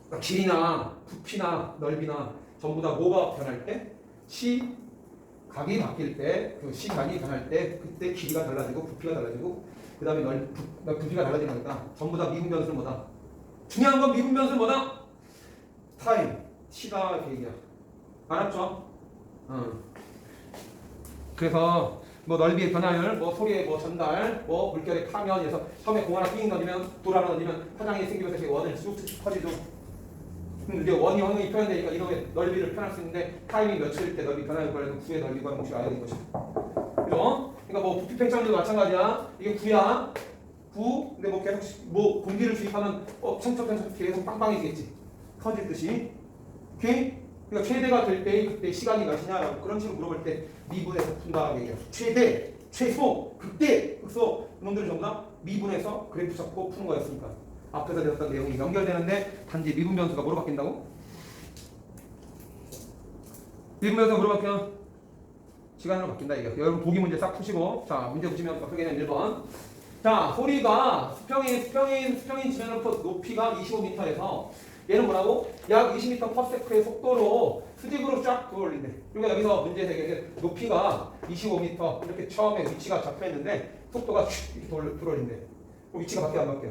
그러니까 길이나 부피나 넓이나 전부 다 뭐가 변할 때? 시각이 바뀔 때, 그 시간이 변할 때 그때 길이가 달라지고 부피가 달라지고 그 다음에 부피가 달라지는 거니까 전부 다 미분 변수는 뭐다? 중요한 건 미분 변수는 뭐다? 타임. T다 이렇게 얘기야. 알았죠? 그래서 뭐 넓이의 변화율, 뭐 소리의 뭐 전달, 뭐 물결의 타면에서 처음에 공 하나 삥 던지면 돌 하나 던지면 파장이 생기면서 이렇게 원을 쑥쑥 퍼지죠. 이제 원이 형용이 표현되니까 이놈의 넓이를 표현할 수 있는데 타임이 며칠일 때 넓이 변화율 구하려면 구의 넓이가 몫이 알아야 되는 것이죠. 그죠? 그러니까 뭐 부피 팽창도 마찬가지야. 이게 구야. 구. 근데 뭐 계속 뭐 공기를 주입하면 팽창 계속 빵빵해지겠지. 터질 듯이. 오케이? 그러니까 최대가 될 때 그때 시간이 몇이냐라고 그런 식으로 물어볼 때 미분해서 푼다고 얘기해요. 최대, 최소, 극대, 극소 이놈들은 전부 다 미분해서 그래프 잡고 푸는 거였으니까 앞에서 배웠던 내용이 연결되는데 단지 미분 변수가 뭐로 바뀐다고? 미분 변수가 뭐로 바뀌어? 시간으로 바뀐다 얘기야. 여러분 보기 문제 싹 푸시고 자 문제 보시면 어떻게 되냐면 1번 자 소리가 수평인 지면으로부터 높이가 25m에서 얘는 뭐라고? 약 20m/s의 속도로 수직으로 쫙 돌아올린대. 그러니까 여기서 문제 되게 높이가 25m 이렇게 처음에 위치가 잡혀있는데 속도가 슉 이렇게 돌아올린대. 그 위치가 바뀌어 안 바뀌어?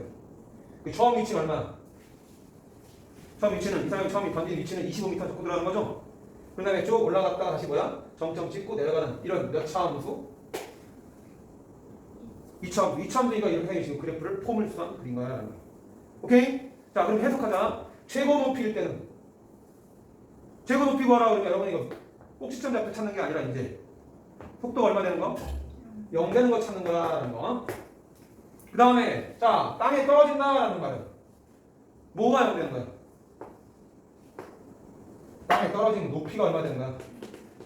그 처음 위치는 얼마나? 처음 위치는 이 사람이 처음 던진 위치는 25m 정도 들어가는 거죠? 그 다음에 쭉 올라갔다가 다시 뭐야? 점점 찍고 내려가는 이런 몇 차 함수? 2차 함수니까 이렇게 생긴 그래프를 폼을 써서 그린 거야. 오케이? 자 그럼 해석하자. 최고 높이일 때는 최고 높이 구하라 그러면 여러분 이거 꼭 시점 잡혀 찾는 게 아니라 이제 속도가 얼마 되는 거? 0 되는 거 찾는 거라는 거. 그 다음에 자 땅에 떨어진다라는 말은 뭐가 0 되는 거야? 땅에 떨어지는 높이가 얼마 되는 거야?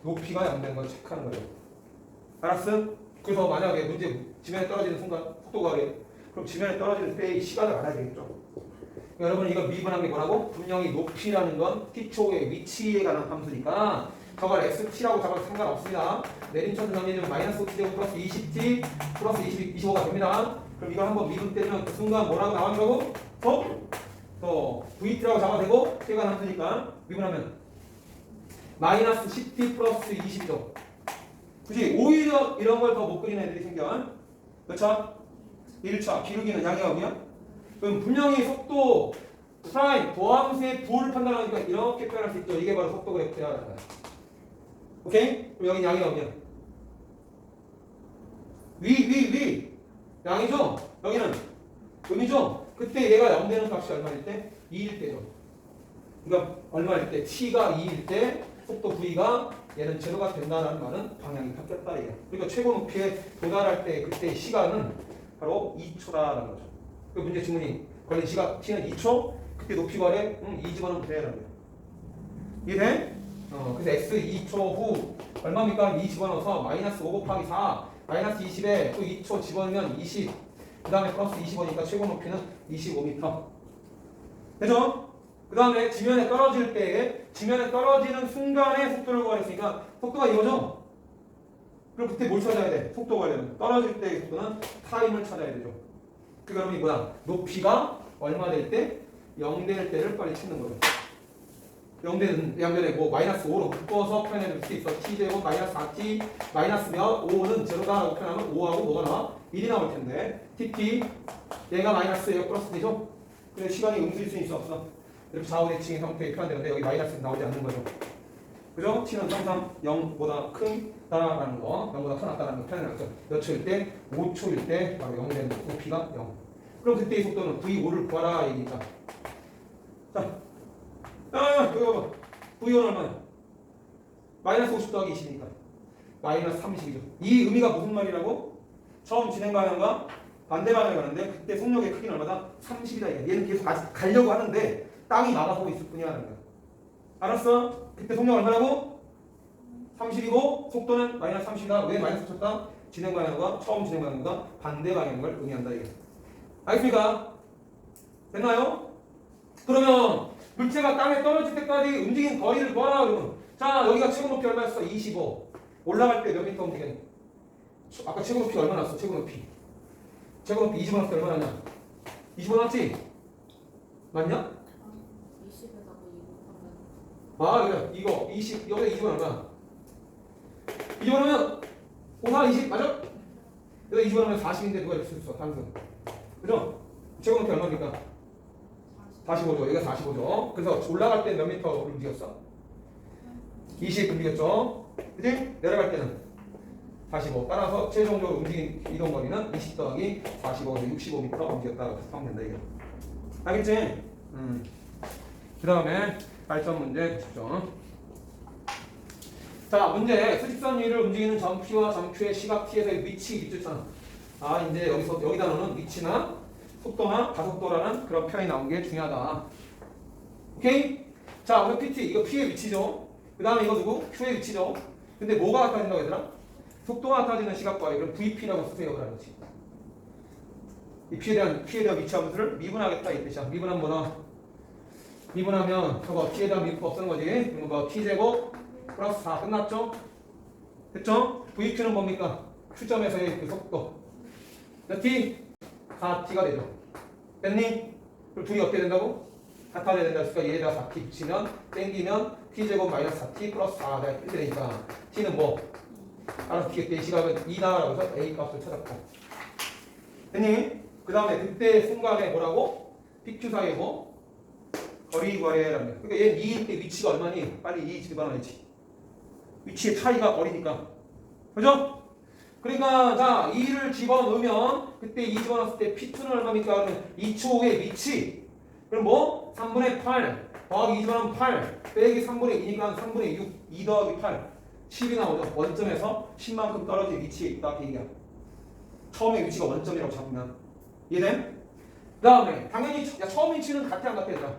높이가 0 되는 걸 체크하는 거예요. 알았어? 그래서 만약에 문제 지면에 떨어지는 순간 속도가 그럼 지면에 떨어지는 때의 시간을 알아야 되겠죠. 여러분 이거 미분한 게 뭐라고? 분명히 높이라는 건 T초의 위치에 관한 함수니까 저걸 XT라고 잡아도 상관없습니다. 내림차순 정리는 마이너스 5T제곱 플러스 20T 플러스 25가 됩니다. 그럼 이걸 한번 미분 때리면 그 순간 뭐라고 나온다고? 또 VT라고 잡아도 되고 T에 관한 함수니까 미분하면 마이너스 10T 플러스 20이죠. 그치? 오히려 이런 걸 더 못 그리는 애들이 생겨. 그렇죠? 1차 기울기는 양이야 뭐야? 그럼 분명히 속도 프라임 도함수의 부호를 판단하니까 이렇게 표현할 수 있죠. 이게 바로 속도 그래프야. 오케이? 그럼 여기 양이 어디야? 위 양이죠? 여기는 음이죠? 그때 얘가 0 되는 값이 얼마일 때? 2일 때죠. 그러니까 얼마일 때? t가 2일 때 속도 v가 얘는 제로가 된다는 말은 방향이 바뀌었다 이게. 그러니까 최고 높이에 도달할 때 그때 시간은 바로 2초라는 거죠. 그 문제 질문이 걸린 시각 t는 2초. 그때 높이 구하래? 2 집어넣으면 돼. 라고요. 이해돼? 그래서 x 2초 후 얼마입니까? 2 집어넣어서 마이너스 5 곱하기 4 마이너스 20에 또 2초 집어넣으면 20 그 다음에 플러스 25니까 최고 높이는 25m. 되죠? 그 다음에 지면에 떨어지는 순간의 속도를 구하랬으니까 속도가 이거죠? 그럼 그때 뭘 찾아야 돼? 속도 구하려면 떨어질 때의 속도는 타임을 찾아야 되죠. 그러면 이 뭐야? 높이가 얼마 될 때? 0 될 때를 빨리 찾는 거예요. 0 되는 양면에 뭐 마이너스 5로 묶어서 표현해 줄 수 있어. t제곱 마이너스 4t 마이너스 몇 5는 제로다라고 표현하면 5하고 뭐가 나와? 1이 나올 텐데 tt 얘가 마이너스 얘가 플러스 되죠? 그래 시간이 음수일 수 있어 없어? 이렇게 좌우대칭의 형태의 표현되는데 여기 마이너스 나오지 않는 거죠. 그죠? t는 항상 0보다 크다라는 거 0보다 크다라는 거 표현해놨죠. 몇 초일 때? 5초일 때 바로 0 되는 거. 높이가 0. 그럼 그때의 속도는 v5를 구하라 얘기니까. 자, 이거 v5는 얼마야? 마이너스 50 더하기 20이니까 마이너스 30이죠. 이 의미가 무슨 말이라고? 처음 진행 방향과 반대 방향을 가는데 그때 속력의 크기는 얼마다? 30이다 이게. 얘는 계속 가려고 하는데 땅이 막아보고 있을 뿐이라는 거야. 알았어? 그때 속력 얼마라고? 30이고 속도는 마이너스 30이다. 왜 마이너스 쳤다? 진행 방향과 처음 진행 방향과 반대 방향을 의미한다 이게. 알겠습니까? 됐나요? 그러면 물체가 땅에 떨어질 때까지 움직인 거리를 구하라 그러면 자 여기가 최고 높이 얼마였어? 25. 올라갈 때 몇 미터 움직였니? 아까 최고 높이 얼마 났어? 최고 높이 20원 났을 때 얼마 나냐? 20원 났지? 맞냐? 20에다가 2번 하면 아 그래 이거 20 여기 20원 얼마? 20원이면 5, 4, 20 맞아? 여기 20원이면 40인데 누가 이렇게 썼어? 당근 그죠? 최고 높이 얼마입니까? 45죠. 여기가 45죠. 그래서 올라갈 때 몇 미터 움직였어? 20 움직였죠. 그지? 내려갈 때는 45. 따라서 최종적으로 움직인 이동 거리는 20 더하기 45에서 65m 움직였다고 하면 된다 이게. 알겠지? 그 다음에 발전 문제 보십시오. 자 문제 수직선 위를 움직이는 점 P와 점 Q의 시각 T에서의 위치 있잖아. 아 이제 여기 단어는 위치나 속도나 가속도라는 그런 표현이 나온 게 중요하다. 오케이? 자, 오늘 PT 이거 P의 위치죠. 그 다음에 이거 누구? Q의 위치죠. 근데 뭐가 같아진다고 얘들아? 속도가 같아지는 시각과 그럼 VP라고 쓰세요 그러는 거지. 이 P에 대한 위치 함수를 미분하겠다 이 뜻이야. 미분하면 뭐나? 미분하면 저거 P에 대한 미분 없애는 거지. 그럼 뭐 T제곱 플러스 4 끝났죠? 됐죠? VQ는 뭡니까? Q점에서의 그 속도. 자, T 4t가 되죠. 됐니? 그럼 둘이 어떻게 된다고? 같아져야 된다. 그러니까 얘에다 4t 붙이면 땡기면 t제곱 마이너스 4t 플러스 4가 이렇게 되니까 t는 뭐? 알아서 t의 때 시각은 2다라고 해서 a 값을 찾았고 됐니? 그 다음에 그때 순간에 뭐라고? PQ 사이에 뭐? 거리 구하래라는 거야. 그러니까 얘는 2일 때 위치가 얼마니? 빨리 2 집어넣어야지. 위치의 차이가 거리니까. 그죠? 그러니까 자 2를 집어넣으면 그때 2 집어넣었을 때 P2는 얼마입니까? 그러면 2초 후에 위치 그럼 뭐? 3분의 8 더하기 2 집어넣으면 8 빼기 3분의 2니까 3분의 6 2 더하기 8 10이 나오죠. 원점에서 10만큼 떨어진 위치에 있다 그 얘기야. 처음에 위치가 원점이라고 잡으면 이해됨? 그 다음에 당연히 처음 위치는 같아 안 같아 얘들아?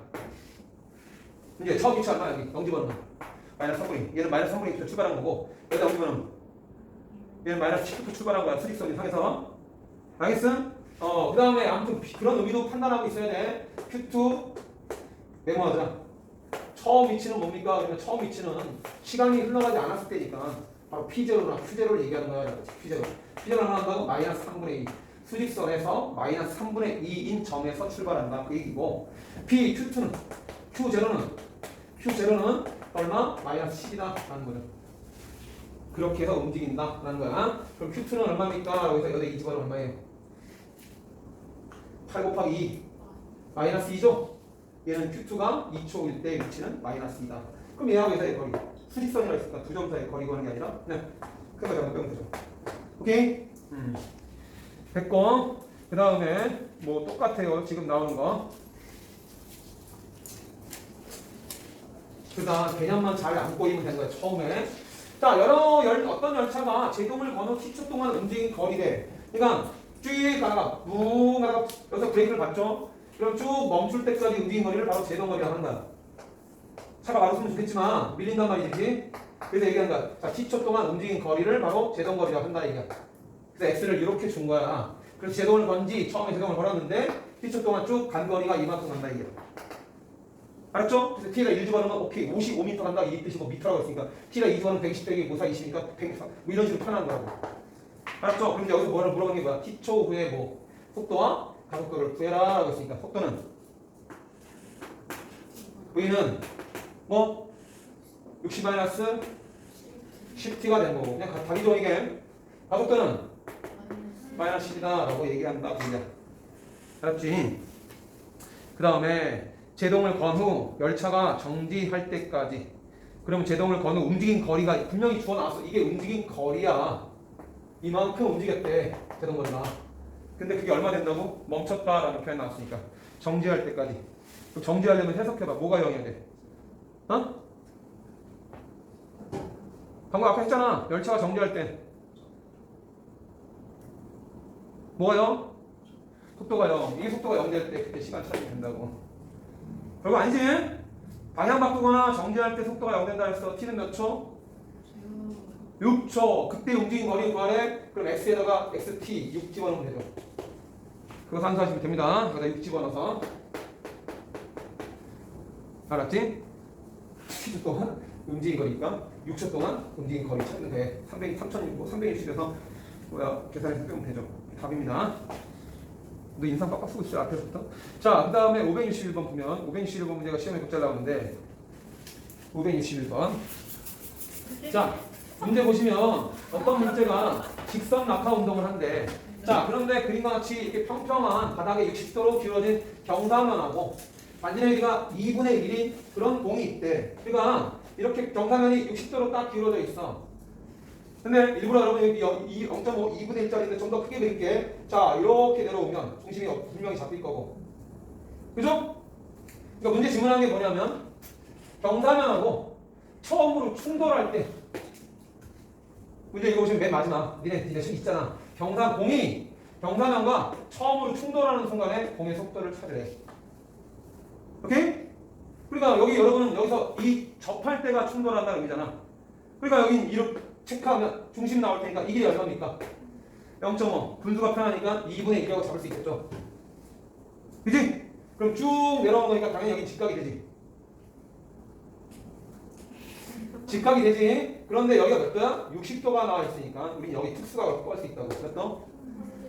이제 처음 위치 얼마 여기 0 집어넣으면 마이너스 3분의 2 얘는 마이너스 3분의 2로 출발한 거고 여기다 0 집어넣으면 얘는 마이너스 10부터 출발한 거야. 수직선이 상에서. 알겠음? 그 다음에 아무튼 그런 의미도 판단하고 있어야 돼. Q2 메모하자. 처음 위치는 뭡니까? 그러면 처음 위치는 시간이 흘러가지 않았을 때니까 바로 P0나 Q0를 얘기하는 거야. P0. P0를 하나 한다고 마이너스 3분의 2. 수직선에서 마이너스 3분의 2인 점에서 출발한다. 그 얘기고 Q2는 Q0는 얼마? 마이너스 10이다. 라는 거죠. 그렇게 해서 움직인다 라는 거야. 그럼 Q2는 얼마입니까? 라고 해서 여기 2 집어넣으면 얼마예요? 8 곱하기 2 마이너스 2죠? 얘는 Q2가 2초일 때 위치는 마이너스 2다. 그럼 얘하고 얘사이의 거리 수직선이라 있으니까 두 점 사이의 거리 구하는 게 아니라 네. 그거 잘못 빼면 되죠. 오케이? 됐고 그 다음에 뭐 똑같아요. 지금 나오는 거 그 다음 개념만 잘 안고 있으면 되는 거야. 처음에 자, 어떤 열차가 제동을 건너 10초 동안 움직인 거리래. 그러니까 쭉 가다가 뭉 가다가 여기서 브레이크를 밟죠. 그럼 쭉 멈출 때까지 움직인 거리를 바로 제동거리라고 하는 거야. 차가 말았으면 좋겠지만 밀린단 말이지. 그래서 얘기하는 거야. 자, 10초 동안 움직인 거리를 바로 제동거리라고 한다 얘기야. 그래서 X를 이렇게 준 거야. 그래서 제동을 건지 처음에 제동을 걸었는데 t초 동안 쭉 간 거리가 이만큼 간다 이게. 알았죠? 그래서 t가 1 집어넣으면 오케이 55m 간다 이 뜻이고 미터라고 했으니까 t가 2 집어넣으면 120 빼기 5, 4, 20이니까 100m 뭐 이런 식으로 표현한 거라고. 알았죠? 그럼 여기서 뭐를 물어본 게 뭐야? t초 후에 뭐 속도와 가속도를 구해라 라고 했으니까 속도는 v는 뭐 60 마이너스 10t가 된 거고 그냥 답이죠 이게. 가속도는 마이너스 10이다 라고 얘기한다 그냥. 알았지? 그 다음에 제동을 건 후 열차가 정지할 때까지. 그러면 제동을 건 후 움직인 거리가 분명히 주어 나왔어. 이게 움직인 거리야. 이만큼 움직였대 제동 거리가. 근데 그게 얼마 된다고? 멈췄다라는 표현 나왔으니까 정지할 때까지. 그럼 정지하려면 해석해봐. 뭐가 0이어야 돼? 어? 방금 아까 했잖아. 열차가 정지할 때 뭐가 0? 속도가 0. 이게 속도가 0 될 때 그때 시간 차이가 된다고. 별거 아니지? 방향 바꾸거나 정지할 때 속도가 0 된다 했어. t는 몇 초? 6초. 그때 움직인 거리 구하래. 그럼 x에다가 xt 6 집어넣으면 되죠. 그거 산수하시면 됩니다. 여기다 6 집어넣어서. 알았지? 10초 동안 움직인 거리니까 6초 동안 움직인 거리 찾는 돼. 360에서 뭐야 계산해서 빼면 되죠. 답입니다. 너 인상 빡빡 쓰고 있어 앞에서부터. 자, 그 다음에 561번 보면 561번 문제가 시험에 꼭 잘 나오는데 561번. 자, 문제 보시면 어떤 문제가 직선 낙하 운동을 한대. 자, 그런데 그림과 같이 이렇게 평평한 바닥에 60도로 기울어진 경사면하고 반지의 길이가 2분의 1인 그런 공이 있대. 그러니까 이렇게 경사면이 60도로 딱 기울어져 있어. 근데 일부러 여러분 여기 0.5 2분의 1짜리인데 좀 더 크게 그릴게. 자, 이렇게 내려오면 중심이 분명히 잡힐 거고. 그죠? 그러니까 문제 질문하는 게 뭐냐면 경사면하고 처음으로 충돌할 때 문제 읽어보시면 맨 마지막 니네 있잖아. 공이 경사면과 처음으로 충돌하는 순간에 공의 속도를 찾으래. 오케이? 그러니까 여기 여러분은 여기서 이 접할 때가 충돌한다는 의미잖아. 그러니까 여기 이렇게 체크하면 중심 나올 테니까 이 길이 얼마입니까? 0.5. 분수가 편하니까 2분의 1이라고 잡을 수 있겠죠. 그치? 그럼 쭉 내려오는 거니까 당연히 여기 직각이 되지. 직각이 되지. 그런데 여기가 몇 도야? 60도가 나와 있으니까 우리 여기 특수각을 구할 수 있다고. 몇 도?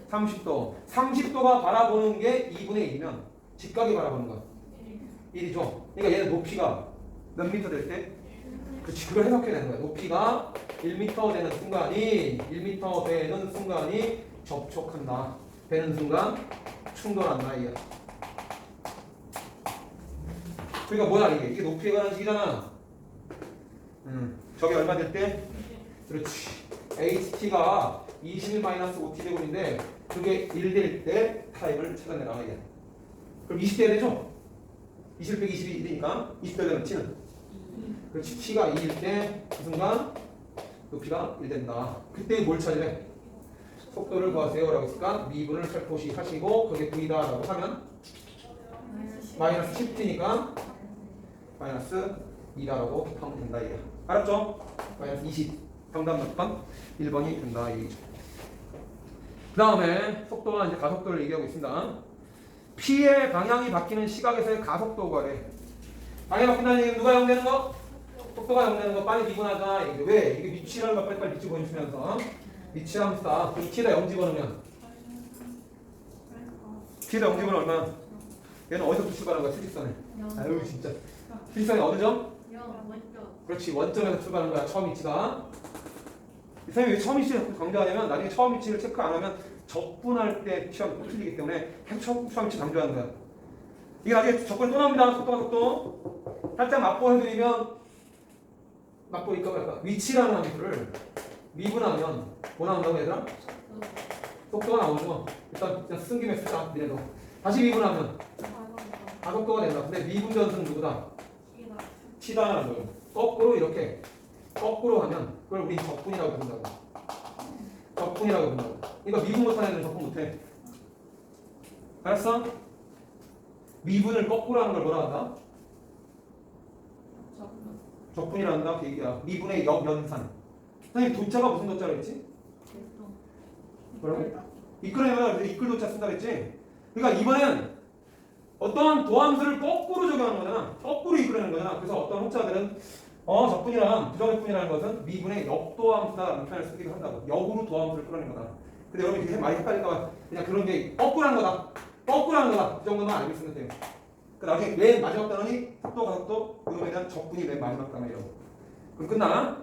30도. 30도가 바라보는 게 2분의 1이면 직각이 바라보는 거야. 1이죠. 그러니까 얘는 높이가 몇 미터 될 때? 그렇지. 그걸 해석해야 되는 거야. 높이가 1m 되는 순간이 1m 되는 순간이 접촉한다. 되는 순간 충돌한다 이게. 그러니까 뭐야 이게? 이게 높이에 관한 식이잖아. 저게 얼마 될 때? 그렇지. HT가 21-5T 제곱인데 그게 1 될 때 타입을 찾아내라 이게. 그럼 20대 되죠? 20 빼기 22 1이니까 20대 되면 T는? 그렇지. T가 2일 때 그 순간 높이가 1 된다. 그때 뭘 찾으래? 속도를 구하세요 라고 했으니까 미분을 살포시 하시고 그게 V다 라고 하면 마이너스 10T니까 마이너스 2다 라고 하면 된다 이게. 알았죠? 마이너스 20. 정답 몇 번? 1번이 된다 이게. 그 다음에 속도와 이제 가속도를 얘기하고 있습니다. P의 방향이 바뀌는 시각에서의 가속도가래. 방향이 바뀐다는 얘기는 누가 0 되는 거? 속도가 0 되는 거. 빨리 미분하자. 이게 왜? 이게 미치라는 거 빨리 미치 보여주면서 미치함수다. 그럼 T에다 0 집어넣으면 T에다 0 집어넣으면 얼마나? 얘는 어디서부터 출발하는 거야? 수직선에. 아유 진짜. 수직선이 어느 점? 그렇지. 원점에서 출발하는 거야. 처음 위치가. 선생님이 왜 처음 위치를 강조하냐면 나중에 처음 위치를 체크 안 하면 접근할 때 시험이 또 틀리기 때문에 계속 처음 위치 강조하는 거야. 이게 나중에 접근이 또 나옵니다. 속도. 살짝 맛보여드리면 맛보니까 약간 위치라는 함수를 미분하면 뭐 나온다고 얘들아? 속도가 나오죠. 일단 그냥 쓴 김에 쓰자. 니네도. 다시 미분하면 가속도가 된다. 근데 미분 전수는 누구다? T다라는 거예요. 거꾸로 이렇게 거꾸로 하면 그걸 우리 적분이라고 부른다고. 적분이라고 부른다고. 그러니까 미분 못하는 애들은 적분 못해. 알았어? 미분을 거꾸로 하는 걸 뭐라 한다? 적분이란다 그 얘기야. 미분의 역연산. 선생님 도자가 무슨 도자로 했지? 뭐라고? 이끌어내면 이끌도자 쓴다 그랬지? 그러니까 이번엔 어떤 도함수를 거꾸로 적용하는 거잖아. 거꾸로 이끌어내는 거잖아. 그래서 어떤 혹자들은 적분이란 부정적분이라는 것은 미분의 역도함수다라는 표현을 쓰기도 한다고. 역으로 도함수를 끌어낸 거다. 근데 여러분 이게 많이 헷갈릴까봐 그냥 그런 게 거꾸로 하는 거다. 거꾸로 하는 거다. 그 정도만 알고 있으면 돼요. 그 나중에 맨 마지막 단원이 속도, 가속도, 그놈에 대한 적분이 맨 마지막 단원이라고. 그럼 끝나?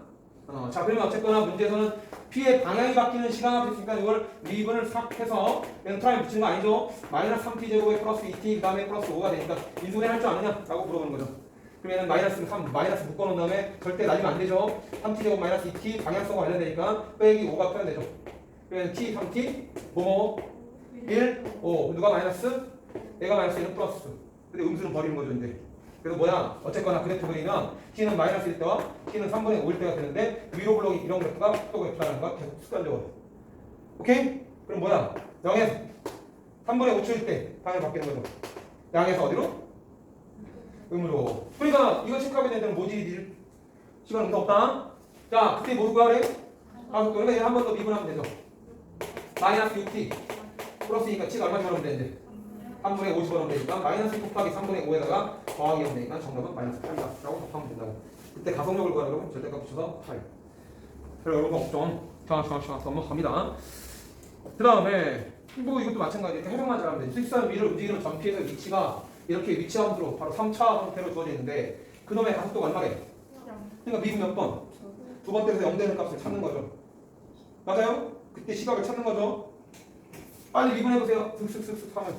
자, 그러면 어쨌거나 문제에서는 P의 방향이 바뀌는 시간이 됐으니까 이걸 미분을 싹 해서 엔트라인 붙이는 거 아니죠? 마이너스 3t제곱에 플러스 2t 그 다음에 플러스 5가 되니까 인수분해 할 줄 아느냐? 라고 물어보는 거죠. 그러면 마이너스 3, 마이너스 묶어놓은 다음에 절대 날리면 안 되죠. 3t제곱 마이너스 2t 방향성과 관련되니까 빼기 5가 표현되죠. 그러면 t, 3t, 뭐뭐 1, 5 누가 마이너스? 얘가 마이너스 1은 플러스. 근데 음수는 버리는 거죠 이제. 그래서 뭐야? 어쨌거나 그래프 그리면 t는 마이너스 1 때와 t는 3분의 5일 때가 되는데 위로 블록이 이런 그래프가 속도 그래프라는 거 계속 습관적으로. 오케이? 그럼 뭐야? 0에서 3분의 5초일 때 방향 바뀌는 거죠. 양에서 어디로? 음으로. 그러니까 이거 체크하게 되는 뭐지? 시간 음수 없다. 자, 그때 뭐 구하래? 가속도. 그러니까 한 번 더 미분하면 되죠. 마이너스 6t 플러스니까 t가 얼마 집어넣으면 되는데 3분의 50원 하면 되니까 마이너스 곱하기 3분의 5에다가 더하기 하면 되니까 정답은 마이너스 8이다 라고 답하면 된다고. 그때 가속력을 구하려고 절대값 붙여서 8. 그래서 여러분 걱정 자 넘어갑니다. 그 다음에 뭐 이것도 마찬가지 이렇게 해석만 잘하면 돼. 실수한 위를 움직이는 전피에서 위치가 이렇게 위치함수로 바로 3차 형태로 주어져 있는데 그놈의 가속도가 얼마래? 그러니까 미분 몇 번? 두 번 때려서 0 되는 값을 찾는 거죠. 맞아요? 그때 시각을 찾는 거죠. 빨리 미분해보세요. 슥슥슥슥 하면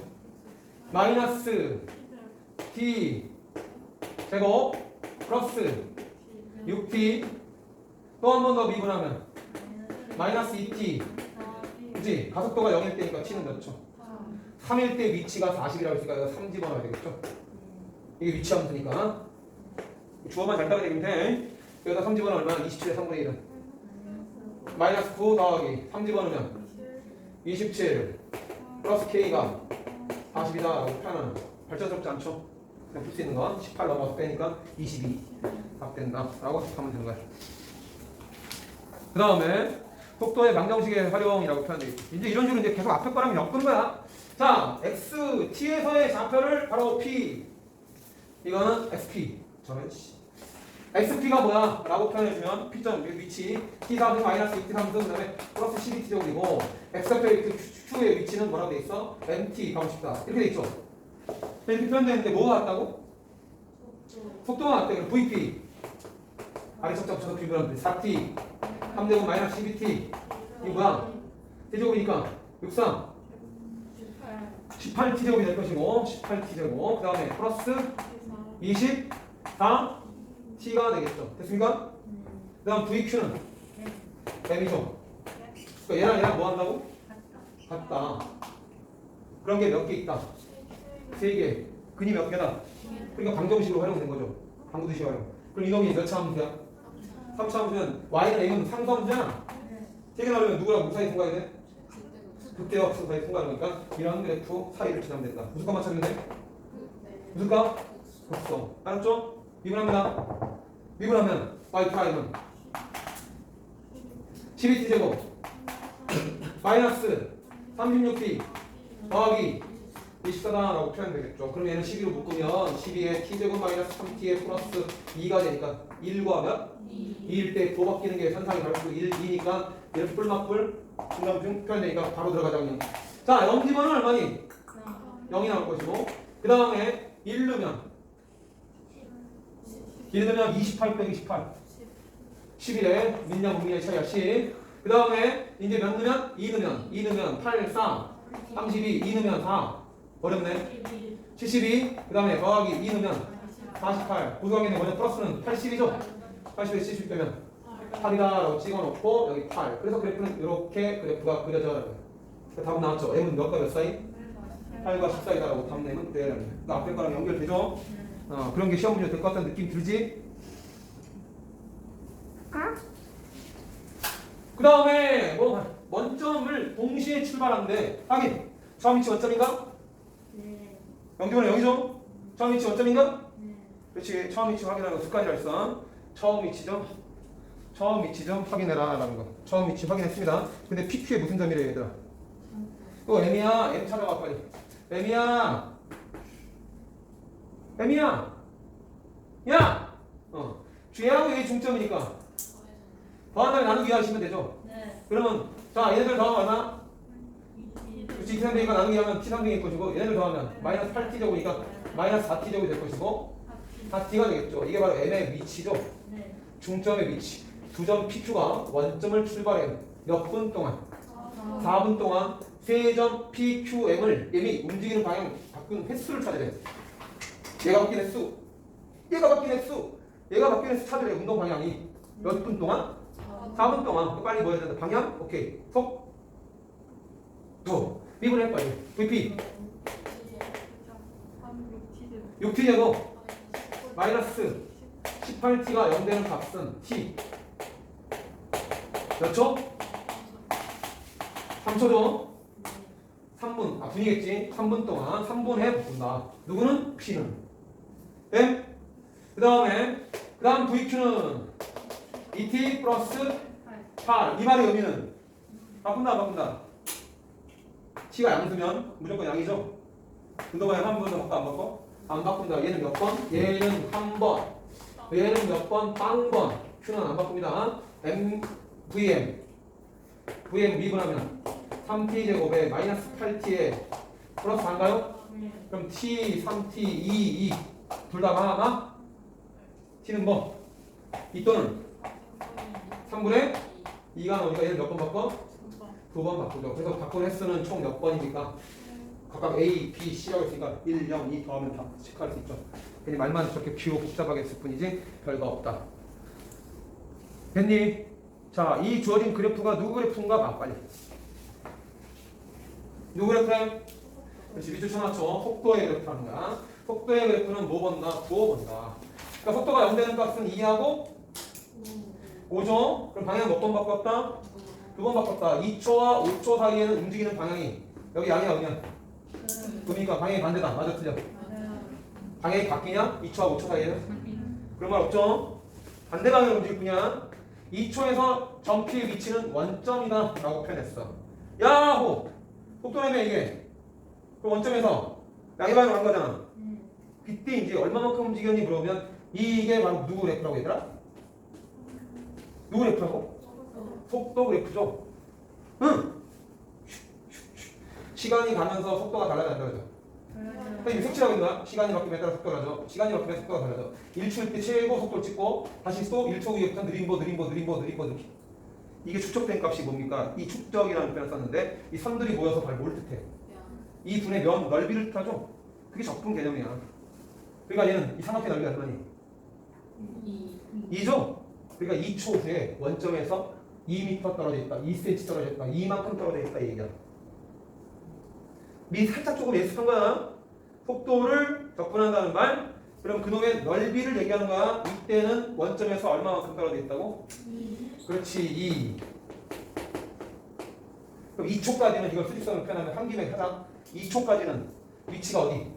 마이너스 t 제곱 플러스 6t 또 한 번 더 미분하면 마이너스 2t 그치? 가속도가 0일 때니까 t는 몇 초? 3일 때 위치가 40이라고 했으니까 이거 3 집어넣어야 되겠죠? 이게 위치 함수니까 주어만 잘 따게 되면 돼. 여기다 3 집어넣으면 얼마나? 27의 3분의 1은 마이너스 9 더하기 3 집어넣으면 27 플러스 k가 40이다 라고 표현하는 발전스럽지 않죠? 그냥 풀 수 있는 거 18 넘어서 빼니까 22 답 된다 라고 하면 되는 거야. 그 다음에 속도의 방정식의 활용이라고 표현되어 있고 이제 이런 식으로 이제 계속 앞에 거랑 엮은 거야. 자, x, t에서의 좌표를 바로 p 이거는 xp 저는 xp가 뭐야? 라고 표현해주면 p점 위치 t3 마이너스 2t3 그 다음에 플러스 12t제곱이고 x좌표 q의 위치는 뭐라고 돼 있어? mt 가고 싶다 이렇게 돼 있죠. 이렇게 표현되는데 뭐가 같다고? 속도가 같대. 그럼 vp 아래쪽부터 붙여서 비교하면 돼. 4t 3제곱 마이너스 12t 이게 뭐야? t제곱이니까 63 18t제곱이 될 것이고 18t제곱 그 다음에 플러스 24 t가 되겠죠. 됐습니까? 그 다음 VQ는 m이죠. 그러니까 얘랑 뭐 한다고? 같다. 그런 게 몇 개 있다? 3개. 근이 몇 개다? 그러니까 방정식으로 활용된 거죠. 방구두시 활용. 그럼 이놈이 몇 차 함수야? 3차 함수면 y는 a는 상수함수잖아. 3개 나오면 누구랑 무사히 통과해야 돼? 극대와 무사히 통과하는 거니까 이런 그래프 사이를 지나면 된다. 무슨 값만 찾으면 돼? 무슨 값? 극성. 알았죠? 미분합니다. 미분하면 y 프라임은 12t제곱 마이너스 36t 더하기 24다라고 표현되겠죠. 그럼 얘는 12로 묶으면 12에 t제곱 마이너스 3t에 플러스 2가 되니까 1과 몇? 2일 때 도 바뀌는 게 현상이 바로 1, 2니까 이렇게 뿔막뿔 중간중 표현되니까 바로 들어가자 그냥. 자, 0집어는 얼마니? 0이 나올 것이고 그 다음에 1 넣으면 28 빼기 18 11에 민냐 무민냐의 차이야 10. 그 다음에 이제 몇 넣으면? 2 넣으면 8, 4 32 2 넣으면 4 어렵네 72 그 다음에 더하기 2 넣으면 48 고수관계는 먼저 플러스는 80이죠 80에 70 빼면 8이다 라고 찍어놓고 여기 8 그래서 그래프는 이렇게 그래프가 그려져요. 답은 나왔죠. m은 몇과 몇 사이? 8과 10 사이다 라고 답 내면 돼. 앞에 거랑 연결되죠. 그런 게 시험 문제 될 것 같다는 느낌 들지? 그 다음에 뭐 원점을 동시에 출발하는데 확인. 처음 위치 원점인가? 네. 0기분은 0이죠? 처음 위치 원점인가? 네. 그렇지. 처음 위치 확인하는 거 두 가지라 했어. 처음 위치 좀 확인해라 라는 거. 처음 위치 확인했습니다. 근데 PQ에 무슨 점이래요 얘들아? 또 M이야. M 찾아가 빨리. M이야. M이야. 야. G하고 A 중점이니까 더한 다음에 나누기 하시면 되죠. 네. 그러면 자 얘네들 더하면 얼마? 그렇지 2,300이니까 나누기 하면 T300일 것이고 얘네들 더하면 마이너스 8T제곱이니까 마이너스 4T제곱이 될 것이고 4T가 되겠죠. 이게 바로 M의 위치죠. 네. 중점의 위치. 두 점 PQ가 원점을 출발해 몇 분 동안? 4분 동안 세 점 PQM을 M이 움직이는 방향 바꾼 횟수를 찾으래. 얘가 바뀐 횟수, 얘가 바뀐 횟수, 얘가 바뀐 횟수 찾으래. 운동 방향이 몇 분 동안? 4분 동안. 빨리 뭐 해야 된다? 방향? 오케이. 속, 도. 미분해 빨리. VP 6T제곱 마이너스 18T가 0되는 값은 T 몇 초? 3초죠? 3분, 분이겠지? 3분 동안 3분에 바꾼다. 누구는? P는. 네? 그 다음 VQ는 2T 플러스 8. 이 말의 의미는 바꾼다, 안 바꾼다? T가 양수면 무조건 양이죠? 운동방향 한 번 더 바꿔, 안 바꿔? 안 바꾼다. 얘는 몇 번? 얘는 한 번. 얘는 몇 번? 빵번. Q는 안 바꿉니다. VM 미분하면 3T제곱에 마이너스 8T에 플러스 4인가요? 그럼 T, 3T, 2 둘 다 하나? T는 뭐? 이 또는 3분의 2가 나오니까 얘는 몇 번 바꿔? 2번 바꾸죠. 그래서 바꾼 횟수는 총 몇 번입니까? 각각 A, B, C라고 했으니까 1, 0, 2 더하면 다 체크할 수 있죠. 그냥 말만 저렇게 귀고 복잡하게 했을 뿐이지 별거 없다. 됐니? 자, 이 주어진 그래프가 누구 그래프인가 봐, 빨리. 누구 그래프래? 그렇지, 밑줄 쳐놨죠. 속도의 그래프라는 거야. 속도의 그래프는 뭐 본다? 구호 본다. 그러니까 속도가 0되는 값은 2하고 5죠? 그럼 방향 몇 번 바꿨다? 2번 바꿨다. 2초와 5초 사이에는 움직이는 방향이 여기 양이야, 그냥. 그러니까 방향이 반대다. 맞아, 틀려? 방향이 바뀌냐? 2초와 5초 사이에는? 그런 말 없죠? 반대 방향으로 움직일 뿐이야. 2초에서 점피의 위치는 원점이다 라고 표현했어. 야호! 속도라며 이게. 그럼 원점에서 양의 방향으로 간 거잖아. 그때 이제 얼마만큼 움직였니 물어보면 이게 바로 누구 그래프라고 얘들아? 누구 그래프라고? 속도 그래프죠. 응. 시간이 가면서 속도가 달라져 안 달라져? 선생님이 색칠하고 있는 거야? 시간이 바뀌면 따라 속도가 달라져. 시간이 바뀌면 속도가 달라져. 1초일 때 최고 속도를 찍고 다시 또 1초 후에부터 느림보. 이게 축적된 값이 뭡니까? 이 축적이라는 표현을 썼는데 이 선들이 모여서 바로 뭘 뜻해? 이 분의 면 넓이를 뜻하죠? 그게 적분 개념이야. 그러니까 얘는 이 삼각형 넓이가 얼마니? 2죠? 그러니까 2초 후에 원점에서 2m 떨어져 있다. 2cm 떨어져 있다. 이만큼 떨어져 있다. 이 얘기야. 살짝 조금 예습한 거야. 속도를 접근한다는 말. 그럼 그놈의 넓이를 얘기하는 거야. 이때는 원점에서 얼마만큼 떨어져 있다고? 그렇지. 2. 그럼 2초까지는 이걸 수직선으로 표현하면 한 김에 하자. 2초까지는 위치가 어디?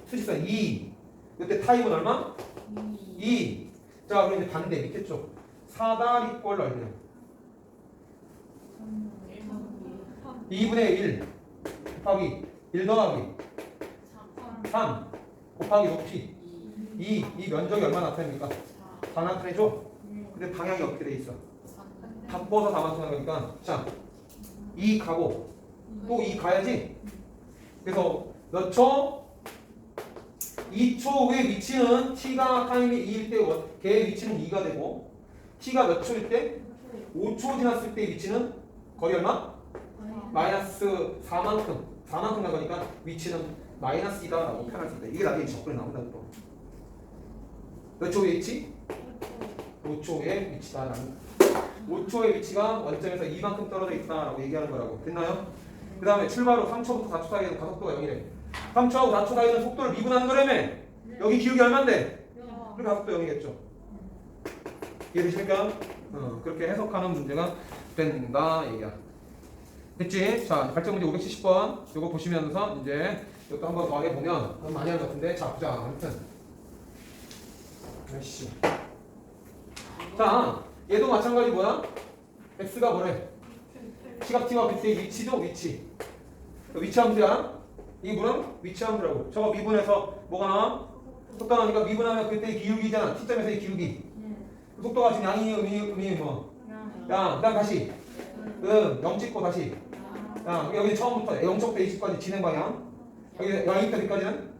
수직선 2. 이때 타입은 얼마? 2. 자, 그럼 이제 반대 밑에 쪽. 사다리꼴 넓이는 2분의 1 곱하기 1 더하기 3 곱하기 높이 2. 이 면적이 얼마 나타냅니까? 다 나타내죠? 근데 방향이 어떻게 돼 있어? 바꿔서 다 나타나는 거니까 자, 2 가고 또 2 가야지. 그래서 몇 초? 2초 후에 위치는 t가 타임이 2일 때 걔의 위치는 2가 되고 t가 몇 초일 때? 5초 지났을 때 위치는 거의 얼마? 마이너스 4만큼 간 거니까 위치는 마이너스 2다 라고 표현할 수 있다. 이게 나중에 적분에 나온다고 또. 몇 초의 위치? 5초의 위치다 라는 5초의 위치가 원점에서 이만큼 떨어져 있다 라고 얘기하는 거라고. 됐나요? 그 다음에 출발후 3초부터 4초 사이에는 가속도가 0이래. 3초하고 4초 사이에는 속도를 미분하는 거라며. 여기 기울기 얼만데? 그럼 가속도 0이겠죠. 이해되십니까? 그렇게 해석하는 문제가 된다 얘기야. 됐지? 자, 발전 문제 570번. 이거 보시면서 이제 이것도 한번 더 해보면 너무 많이 한 것 같은데. 자, 보자. 아무튼. 아이씨. 자, 얘도 마찬가지 뭐야? x가 뭐래? 시각 t와 빗대의 위치죠? 위치. 위치 함수야. 이게 뭐야? 위치 함수라고. 저거 미분해서 뭐가 나와? 속도 나오니까 미분하면 그때 기울기잖아. t점에서의 기울기. 속도가 지금 양이니 음이 뭐? 양. 그다음 다시. 영 찍고 다시. 여기 처음부터 0부터 20까지 진행 방향. 여기 0부터 100까지는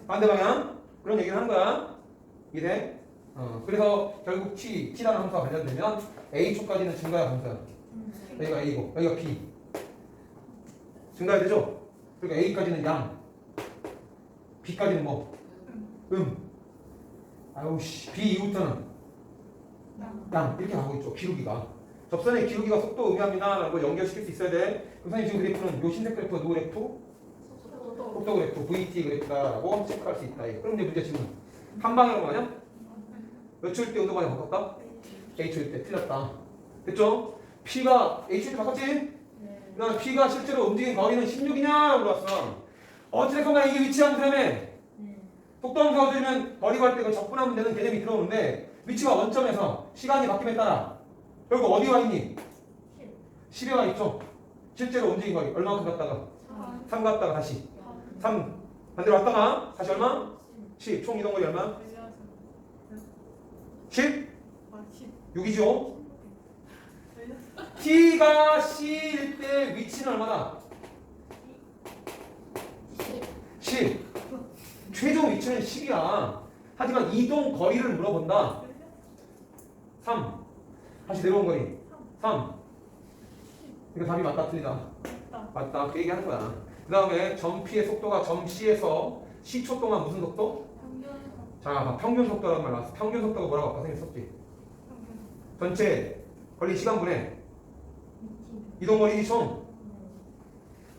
반대 방향. 그런 얘기를 하는 거야. 이래. 그래서 결국 t라는 함수가 발견되면 a초까지는 증가야 함수야. 여기가 a고 여기가 b. 증가해야 되죠? 그러니까 a까지는 양. b까지는 뭐? 아유 씨. b 이후부터는 양. 이렇게 가고 있죠. 기울기가. 접선의 기울기가 속도 의미합니다라는 걸 연결시킬 수 있어야 돼. 선생님 지금 그래프는 요 흰색 그래프가 누구 그래프? 속도 그래프, VT 그래프다라고 체크할 수 있다. 그럼 이제 문제 질문. 한 방향으로 가냐? 몇 초일 때 운동 방향 바꿨다? H일 때 틀렸다. 됐죠? P가 H일 때 바꿨지? 그다음에 P가 실제로 움직인 거리는 16이냐? 물어봤어. 어찌됐건 이게 위치한 다음에 속도 함수가 되면 거리가 할 때 그 적분하면 되는 개념이 들어오는데 위치가 원점에서 시간이 바뀜에 따라 결국 어디 와 있니? 10에 와 있죠? 실제로 움직인 거리 얼마만큼 갔다가? 3 갔다가 다시 3 반대로 왔다가 다시 얼마? 10 총 이동거리 얼마? 10? 6이죠? T가 C일 때 위치는 얼마다? 10 최종 위치는 10이야. 하지만 이동 거리를 물어본다. 3 다시 내려온 거리 3 이거 답이 맞다 틀리다? 맞다. 그 얘기하는 거야. 그 다음에 점 P의 속도가 점 C에서 C초 동안 무슨 속도? 자, 평균 속도라는 말 나왔어. 평균 속도가 뭐라고 아까 선생님 썼지? 전체 걸린 시간분의 이동거리 총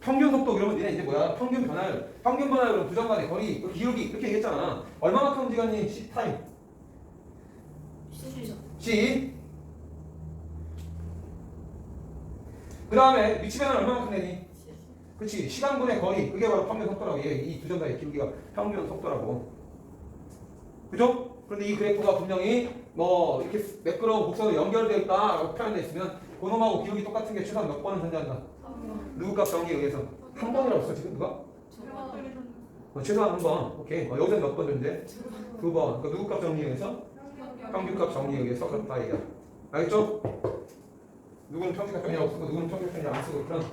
평균 속도. 그러면 얘네 이제 뭐야? 평균 변화율 두 점 간의 거리 그 기울기 이렇게 얘기했잖아. 얼마만큼 움직였니? C 타임 C. 그 다음에 위치 변화는 얼마만큼 되니? 그치. 시간분의 거리 그게 바로 평균 속도라고. 이 두 점 사이의 기울기가 평균 속도라고. 그죠? 그런데 이 그래프가 분명히 뭐 이렇게 매끄러운 곡선으로 연결되어 있다라고 표현되어 있으면 그놈하고 기울기 똑같은 게 최소한 몇 번은 존재한다? 누구 값 정의에 의해서? 한 번이라고 했어 지금 누가? 최소한 한 번. 오케이. 여기서 몇 번 존재? 두 번. 그 누구 값 정의에 의해서? 평균 값 정의에 의해서 그렇다 얘기야. 알겠죠? 누구는 평균 값 정의라고 쓰고 누구는 평균 값 정의 안 쓰고 그런.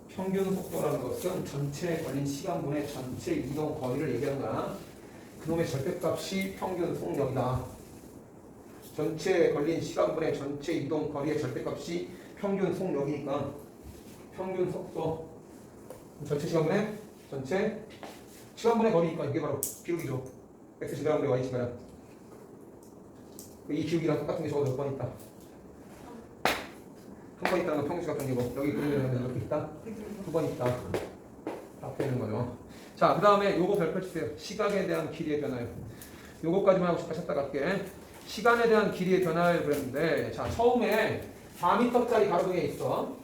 평균 속도라는 것은 전체에 걸린 시간분의 전체 이동 거리를 얘기하는 거야. 그놈의 절대값이 평균 속력이다. 전체에 걸린 시간분의 전체 이동 거리의 절대값이 평균 속력이니까 평균 속도 전체 시간분의 전체 시간분의 거리니까 이게 바로 기울기죠. x 시간분의 y 시간. 이 기울기랑 똑같은 게 적어도 몇 번 있다? 한 번 있다는 건 평균 시간 평균이고 여기 그러면 이렇게 있다? 두 번 있다. 다 되는 거죠. 자, 그 다음에 요거 별표 주세요. 시각에 대한 길이의 변화요. 요거까지만 하고 찾다 갈게. 시간에 대한 길이의 변화를 그랬는데, 자, 처음에 4m짜리 가로등에 있어.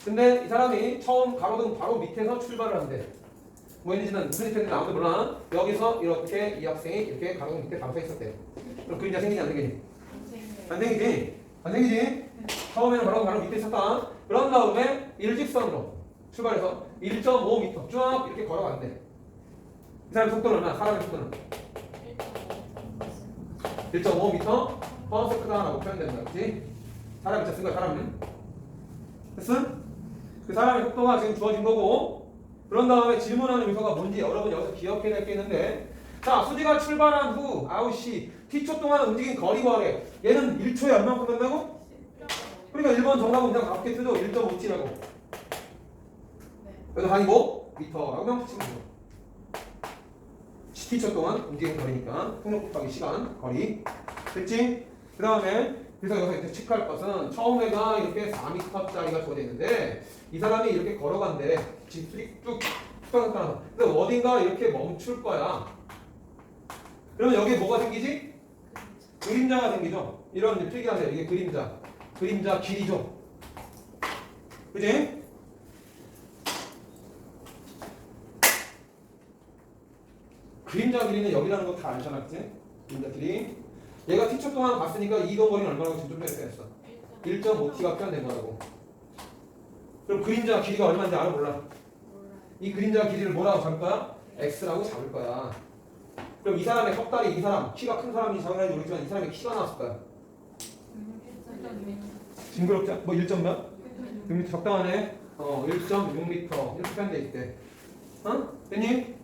근데 이 사람이 처음 가로등 바로 밑에서 출발을 한대. 뭐 있는지는 무슨 뜻인지 아무도 몰라. 여기서 이렇게 이 학생이 이렇게 가로등 밑에 바로 서 있었대. 그럼 그림자 생기지 안 생기니? 안 생기지? 안 생기지? 처음에는 바로 밑에 있었다. 그런 다음에 일직선으로 출발해서 1.5m 쭉 이렇게 걸어간대. 이 사람의 속도는 얼마나? 사람의 속도는 1.5m per second라고 표현된다. 그치? 사람이 진짜 쓴 거야, 사람은. 됐어? 그 사람의 속도가 지금 주어진 거고, 그런 다음에 질문하는 요소가 뭔지 여러분 여기서 기억해야 될 게 있는데, 자, 수지가 출발한 후, 아우씨, t초 동안 움직인 거리 구하래. 얘는 1초에 얼마만큼 된다고? 그러니까 1번 정답은 그냥 가볍게 쓰죠. 1.5t라고. 여기서 아니고 미터라고 그냥 붙이면 돼요. t초 동안 움직인 거리니까 속력 곱하기 시간, 거리. 됐지? 그 다음에 그래서 여기서 이제 체크할 것은 처음에가 이렇게 4m짜리가 주어져 있는데 이 사람이 이렇게 걸어간대. 쭉 따라서. 근데 어딘가 이렇게 멈출 거야. 그러면 여기에 뭐가 생기지? 그림자가 생기죠. 이런 이제 필기하세요. 이게 그림자 길이죠. 그지? 그림자 길이는 여기라는 거 다 알잖아, 그치? 그림자 길이. 얘가 t초 동안 갔으니까 이동 거리는 얼마라고 지금 좀 전에 했어? 1.5t가 표현된 거라고. 그럼 그림자 길이가 얼마인지 알아 몰라? 이 그림자 길이를 뭐라고 잡을 거야? x라고 잡을 거야. 그럼 이 사람의 컵다리 이 사람 키가 큰 사람인지 작은 사람인지 모르겠지만 이 사람의 키가 나왔을 거야. 징그럽지 않? 뭐 1점 몇? 6m 적당하네. 1.6m 이렇게 표현돼 있대. 어? 됐니?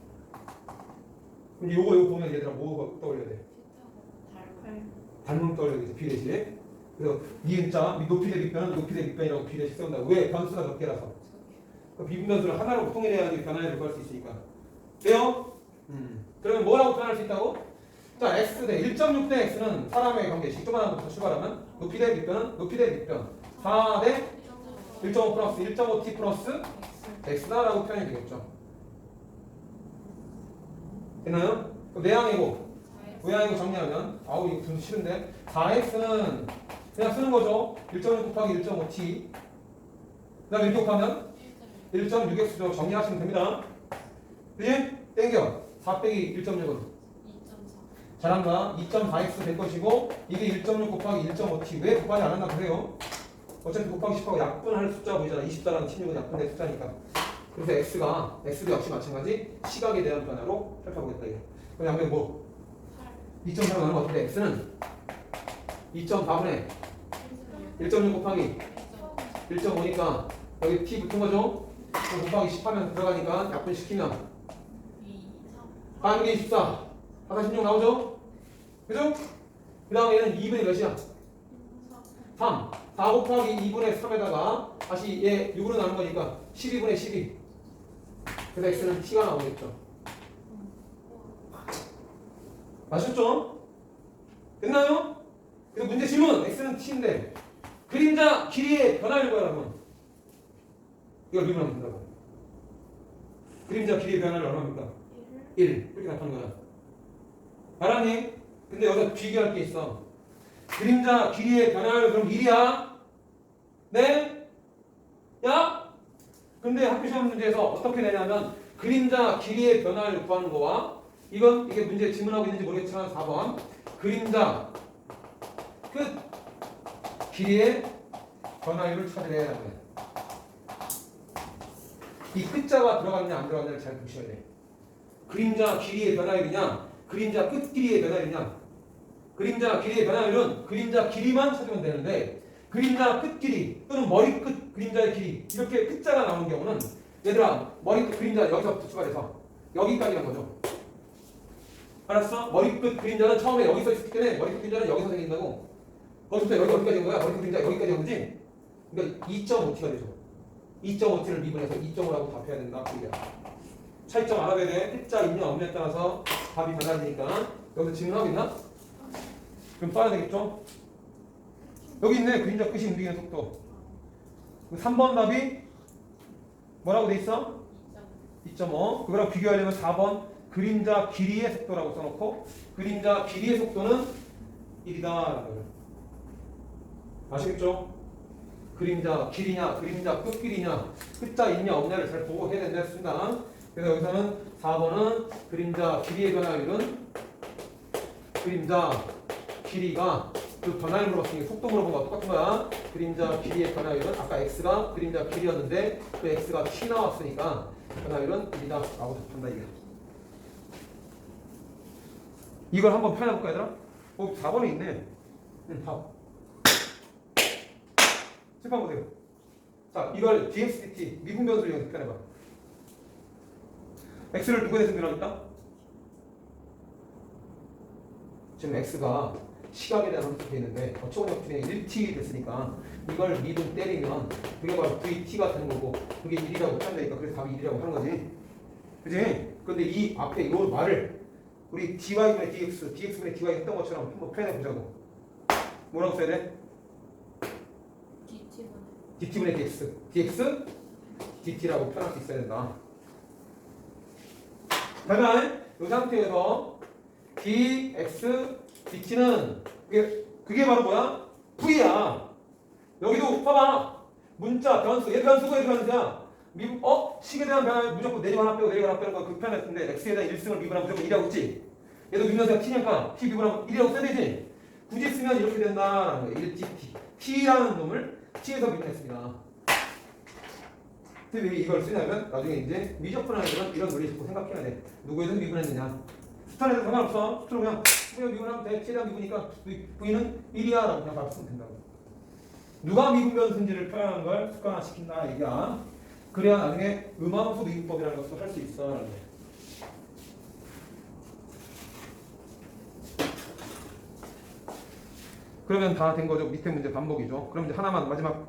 근데 요거 보면 얘들아 뭐 떠올려야 돼? 닮음 떠올려야 돼. 비례식. 그래서 니은자 높이 대비 변은 높이 대비 변이라고 비례식 세운다. 왜? 변수가 몇 개라서. 그 비분변수를 하나로 통일해야지 변화를 구할 수 있으니까. 돼요? 그러면 뭐라고 표현할 수 있다고? 자, x 대 1.6 대 x는 사람의 관계식. 조그마한 것부터 출발하면 높이 대 밑변은 높이 대 밑변. 4 대 1.5 플러스 1.5t 플러스 x다라고 표현이 되겠죠. 됐나요? 그럼 내항이고 외항이고 정리하면 아우 이거 좀 싫은데 4x는 그냥 쓰는 거죠. 1.6 곱하기 1.5t 그 다음에 이렇게 곱하면 1.6x로 정리하시면 됩니다. 그지? 땡겨 4 빼기 1.6은 2.4. 잘한다. 2.4x 될 것이고 이게 1.6 곱하기 1.5t 왜 곱하지 않았나 보세요. 어차피 곱하기 10하고 약분할 숫자 보이잖아. 24랑 16은 약분된 숫자니까. 그래서 x도 역시 마찬가지 시각에 대한 변화로 살펴보겠다 이거. 그럼 양변 뭐? 2.4가 나오는 것 같은데 x는 2.4분의 1.6 곱하기 1.5니까 여기 t 붙은 거죠? 그럼 곱하기 10 하면 들어가니까 약분시키면 2, 3. 빠르게 24 4, 16 나오죠? 그죠? 그 다음에 얘는 2분의 몇이야? 3 4 곱하기 2분의 3에다가 다시 얘 6으로 나눈 거니까 12분의 12 그래서 x는 t가 나오겠죠. 아셨죠? 됐나요? 그래서 문제 질문 x는 t인데 그림자 길이의 변화를 구하라면 이걸 미분하면 된다고. 그림자 길이의 변화를 얼마입니까? 1 이렇게 나타나는 거야. 알았니? 근데 여기서 비교할 게 있어. 그림자 길이의 변화를 그럼 1이야? 네? 야? 근데 학교 시험 문제에서 어떻게 내냐면 그림자 길이의 변화를 구하는 거와 이게 문제 질문하고 있는지 모르겠지만 4번 그림자 끝 길이의 변화율을 찾으래야 하는 거야. 이 끝자가 들어갔냐 안 들어갔냐를 잘 보셔야 돼. 그림자 길이의 변화율이냐 그림자 끝 길이의 변화율이냐. 그림자 길이의 변화율은 그림자 길이만 찾으면 되는데 그림자 끝 길이 또는 머리 끝 그림자의 길이 이렇게 끝자가 나오는 경우는 얘들아 머리 끝 그림자 여기서부터 출발해서 여기까지란 거죠. 알았어? 머리 끝 그림자는 처음에 여기서 있었기 때문에 머리 끝 그림자는 여기서 생긴다고. 거기부터 여기 어디까지 온 거야? 머리 끝 그림자 여기까지 온 거지? 그러니까 2.5t가 되죠. 2.5t를 미분해서 2.5라고 답해야 된다. 그게 차이점 알아봐야 돼. 끝자 있냐 없냐에 따라서 답이 달라지니까. 여기서 질문하고 있나? 그럼 써야 되겠죠? 여기 있네. 그림자 끝이 움직이는 속도. 3번 답이 뭐라고 돼 있어? 2.5. 그거랑 비교하려면 4번 그림자 길이의 속도라고 써놓고 그림자 길이의 속도는 1이다. 아시겠죠? 그림자 길이냐 그림자 끝길이냐 끝자 있냐 없냐를 잘 보고 해야 된다 했습니다. 그래서 여기서는 4번은 그림자 길이의 변화율은 그림자 길이가 그 변화율 물어봤으니까 속도 물어본 거와 똑같은 거야. 그림자 길이의 변화율은 아까 x가 그림자 길이였는데 그 x가 t 나왔으니까 변화율은 1이다 라고 답한다 이게. 이걸 한번 표현해볼까 얘들아? 4번에 있네. 답. 칠판 보세요. 자, 이걸 dx/dt 미분 변수를 이용해서 표현해봐. x를 누구에 대해서 변화할까? 지금 x가 시각에 대한 함수가 되어 있는데 어초공역 분의 1t 됐으니까 이걸 미분 때리면 그게 바로 vt가 되는 거고 그게 1이라고 표현되니까 그래서 답이 1이라고 하는 거지. 그지? 근데 이 앞에 이 말을 우리 dy분의 dx, dx분의 dy 했던 것처럼 한번 표현해 보자고. 뭐라고 써야 돼? dt분의 dx, dx, dt라고 표현할 수 있어야 된다. 그러면 이 상태에서 dx, dt는 그게 바로 뭐야? v야. 여기도 봐봐. 문자, 변수, 얘 변수고 얘 변수야. 식에 대한 변화를 무조건 내리고 하나 빼고 내리고 하나 빼는 거 그 표현했는데 x에 대한 1승을 미분하면 무조건 1이라고 했지? 얘도 미분하면 t니까 t 미분하면 1이라고 써야 되지? 굳이 쓰면 이렇게 된다라는 거예요. 1gt t라는 놈을 t에서 미분했습니다. 근데 왜 이걸 쓰냐면 나중에 이제 미적분하는 이런 논리 자꾸 생각해야 돼. 누구에든 미분했느냐. 수탄에서 상관없어. 수탄은 그냥 미분하면 돼. t에 대한 미분이니까 v는 1이야 라고 그냥 바로 쓰면 된다고. 누가 미분 변수인지를 표현하는 걸 습관화시킨다 얘기야. 그래야 나중에 음함수 미분법이라는 것도 할 수 있어 라는 거야. 그러면 다 된 거죠. 밑에 문제 반복이죠. 그럼 이제 하나만 마지막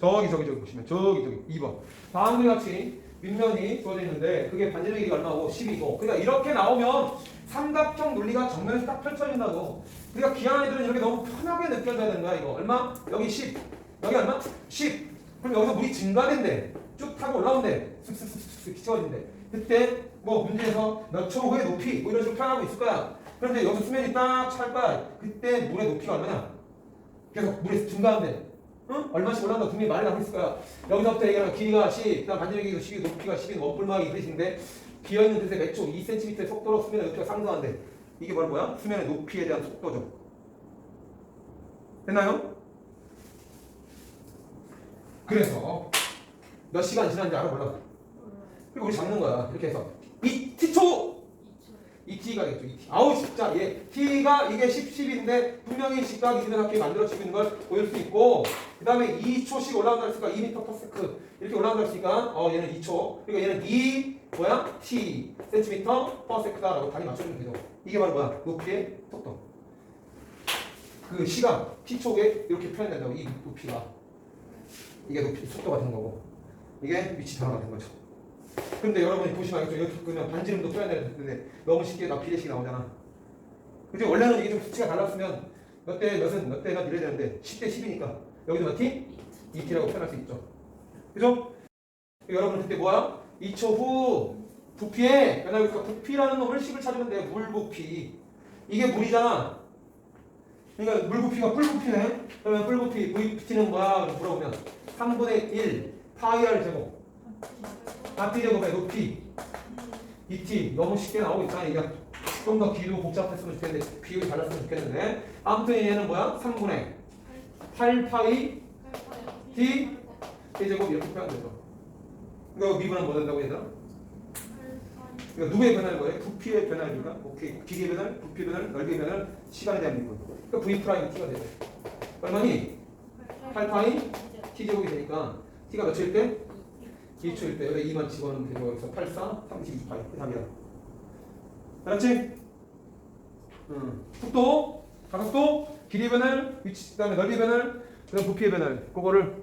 저기 보시면 저기 2번 다음과 같이 밑면이 주어져 있는데 그게 반지름 길이가 얼마고 12고 그러니까 이렇게 나오면 삼각형 논리가 정면에서 딱 펼쳐진다고. 그러니까 기하는 애들은 이렇게 너무 편하게 느껴져야 되는 거야. 이거 얼마? 여기 10 여기 얼마? 10 그럼 여기서 물이 증가된대. 쭉 타고 올라온대. 슥슥슥슥 기쳐진대. 그때 뭐 문제에서 몇 초 후에 높이 뭐 이런 식으로 표현하고 있을 거야. 그런데 여기서 수면이 딱 찰 거야. 그때 물의 높이가 얼마냐? 계속 물이 증가한대. 응? 얼마씩 올라간다고 분명히 말이 나고 있을 거야. 여기서부터 얘기하면 길이가 10, 그다음 반지름 길이가 10, 높이가 10인 원뿔막이 그릇인데 비어있는 뜻에 몇 초, 2cm의 속도로 수면의 높이가 상승한대. 이게 바로 뭐야? 수면의 높이에 대한 속도죠. 됐나요? 그래서 몇 시간 지났는지 알아 몰라? 그리고 우리 잡는 거야. 이렇게 해서 이 t초! 2t가 되겠죠. 2t. 아우 진짜 얘 t가 이게 10인데 분명히 직각 이등학교에 만들어지고 있는 걸 보일 수 있고 그 다음에 2초씩 올라간다 했으니까 2m/s 이렇게 올라간다 했으니까 얘는 2초 그리고 얘는 2 뭐야? t cm/s다라고 단위 맞춰주면 되죠. 이게 바로 뭐야? 높이의 속도. 그 시간 t초에 이렇게 표현된다고. 이 높이가 이게 높이 속도가 되는 거고 이게 위치 변화가 된 거죠. 근데 여러분이 보시면 알겠죠? 이렇게 끄면 반지름도 표현해야 되는데 너무 쉽게 나 비례식이 나오잖아. 그죠? 원래는 이게 좀 수치가 달랐으면 몇 대 몇은 몇 대가 이래야 되는데 10대 10이니까 여기도 몇 t? 2t라고 표현할 수 있죠. 그죠? 여러분 그때 뭐야? 2초 후 부피에 변화율과 부피라는 놈을 식을 찾으면 돼. 물 부피. 이게 물이잖아. 그러니까 물 부피가 뿔 부피네. 그러면 뿔 부피 Vt는 뭐야? 물어보면 3분의 1 파이 r 제곱 r 제곱의 높이 2t 너무 쉽게 나오고 있잖아. 이게 좀 더 길고 복잡했으면 좋겠는데 비율이 달랐으면 좋겠는데 아무튼 얘는 뭐야? 3분의 8파이 t 제곱 이렇게 표현되죠. 이거 미분하면 뭐 된다고 얘들아? 그러니까 누구의 변화일 거예요? 부피의 변화입니까? 오케이. 길이의 변화, 부피의 변화, 넓이의 변화, 시간에 대한 미분. 그러니까 v 프라임 t가 되죠. 얼마니? 8파이 t 제곱이 되니까 t가 몇초일 때? 2초일 때 여기 2만 집어넣으면 되죠. 여기서 8, 4, 32파이. 그 답이다. 알았지? 속도, 가속도, 길이의 변화, 위치, 그다음에 넓이의 변화, 그다음 부피의 변화. 그거를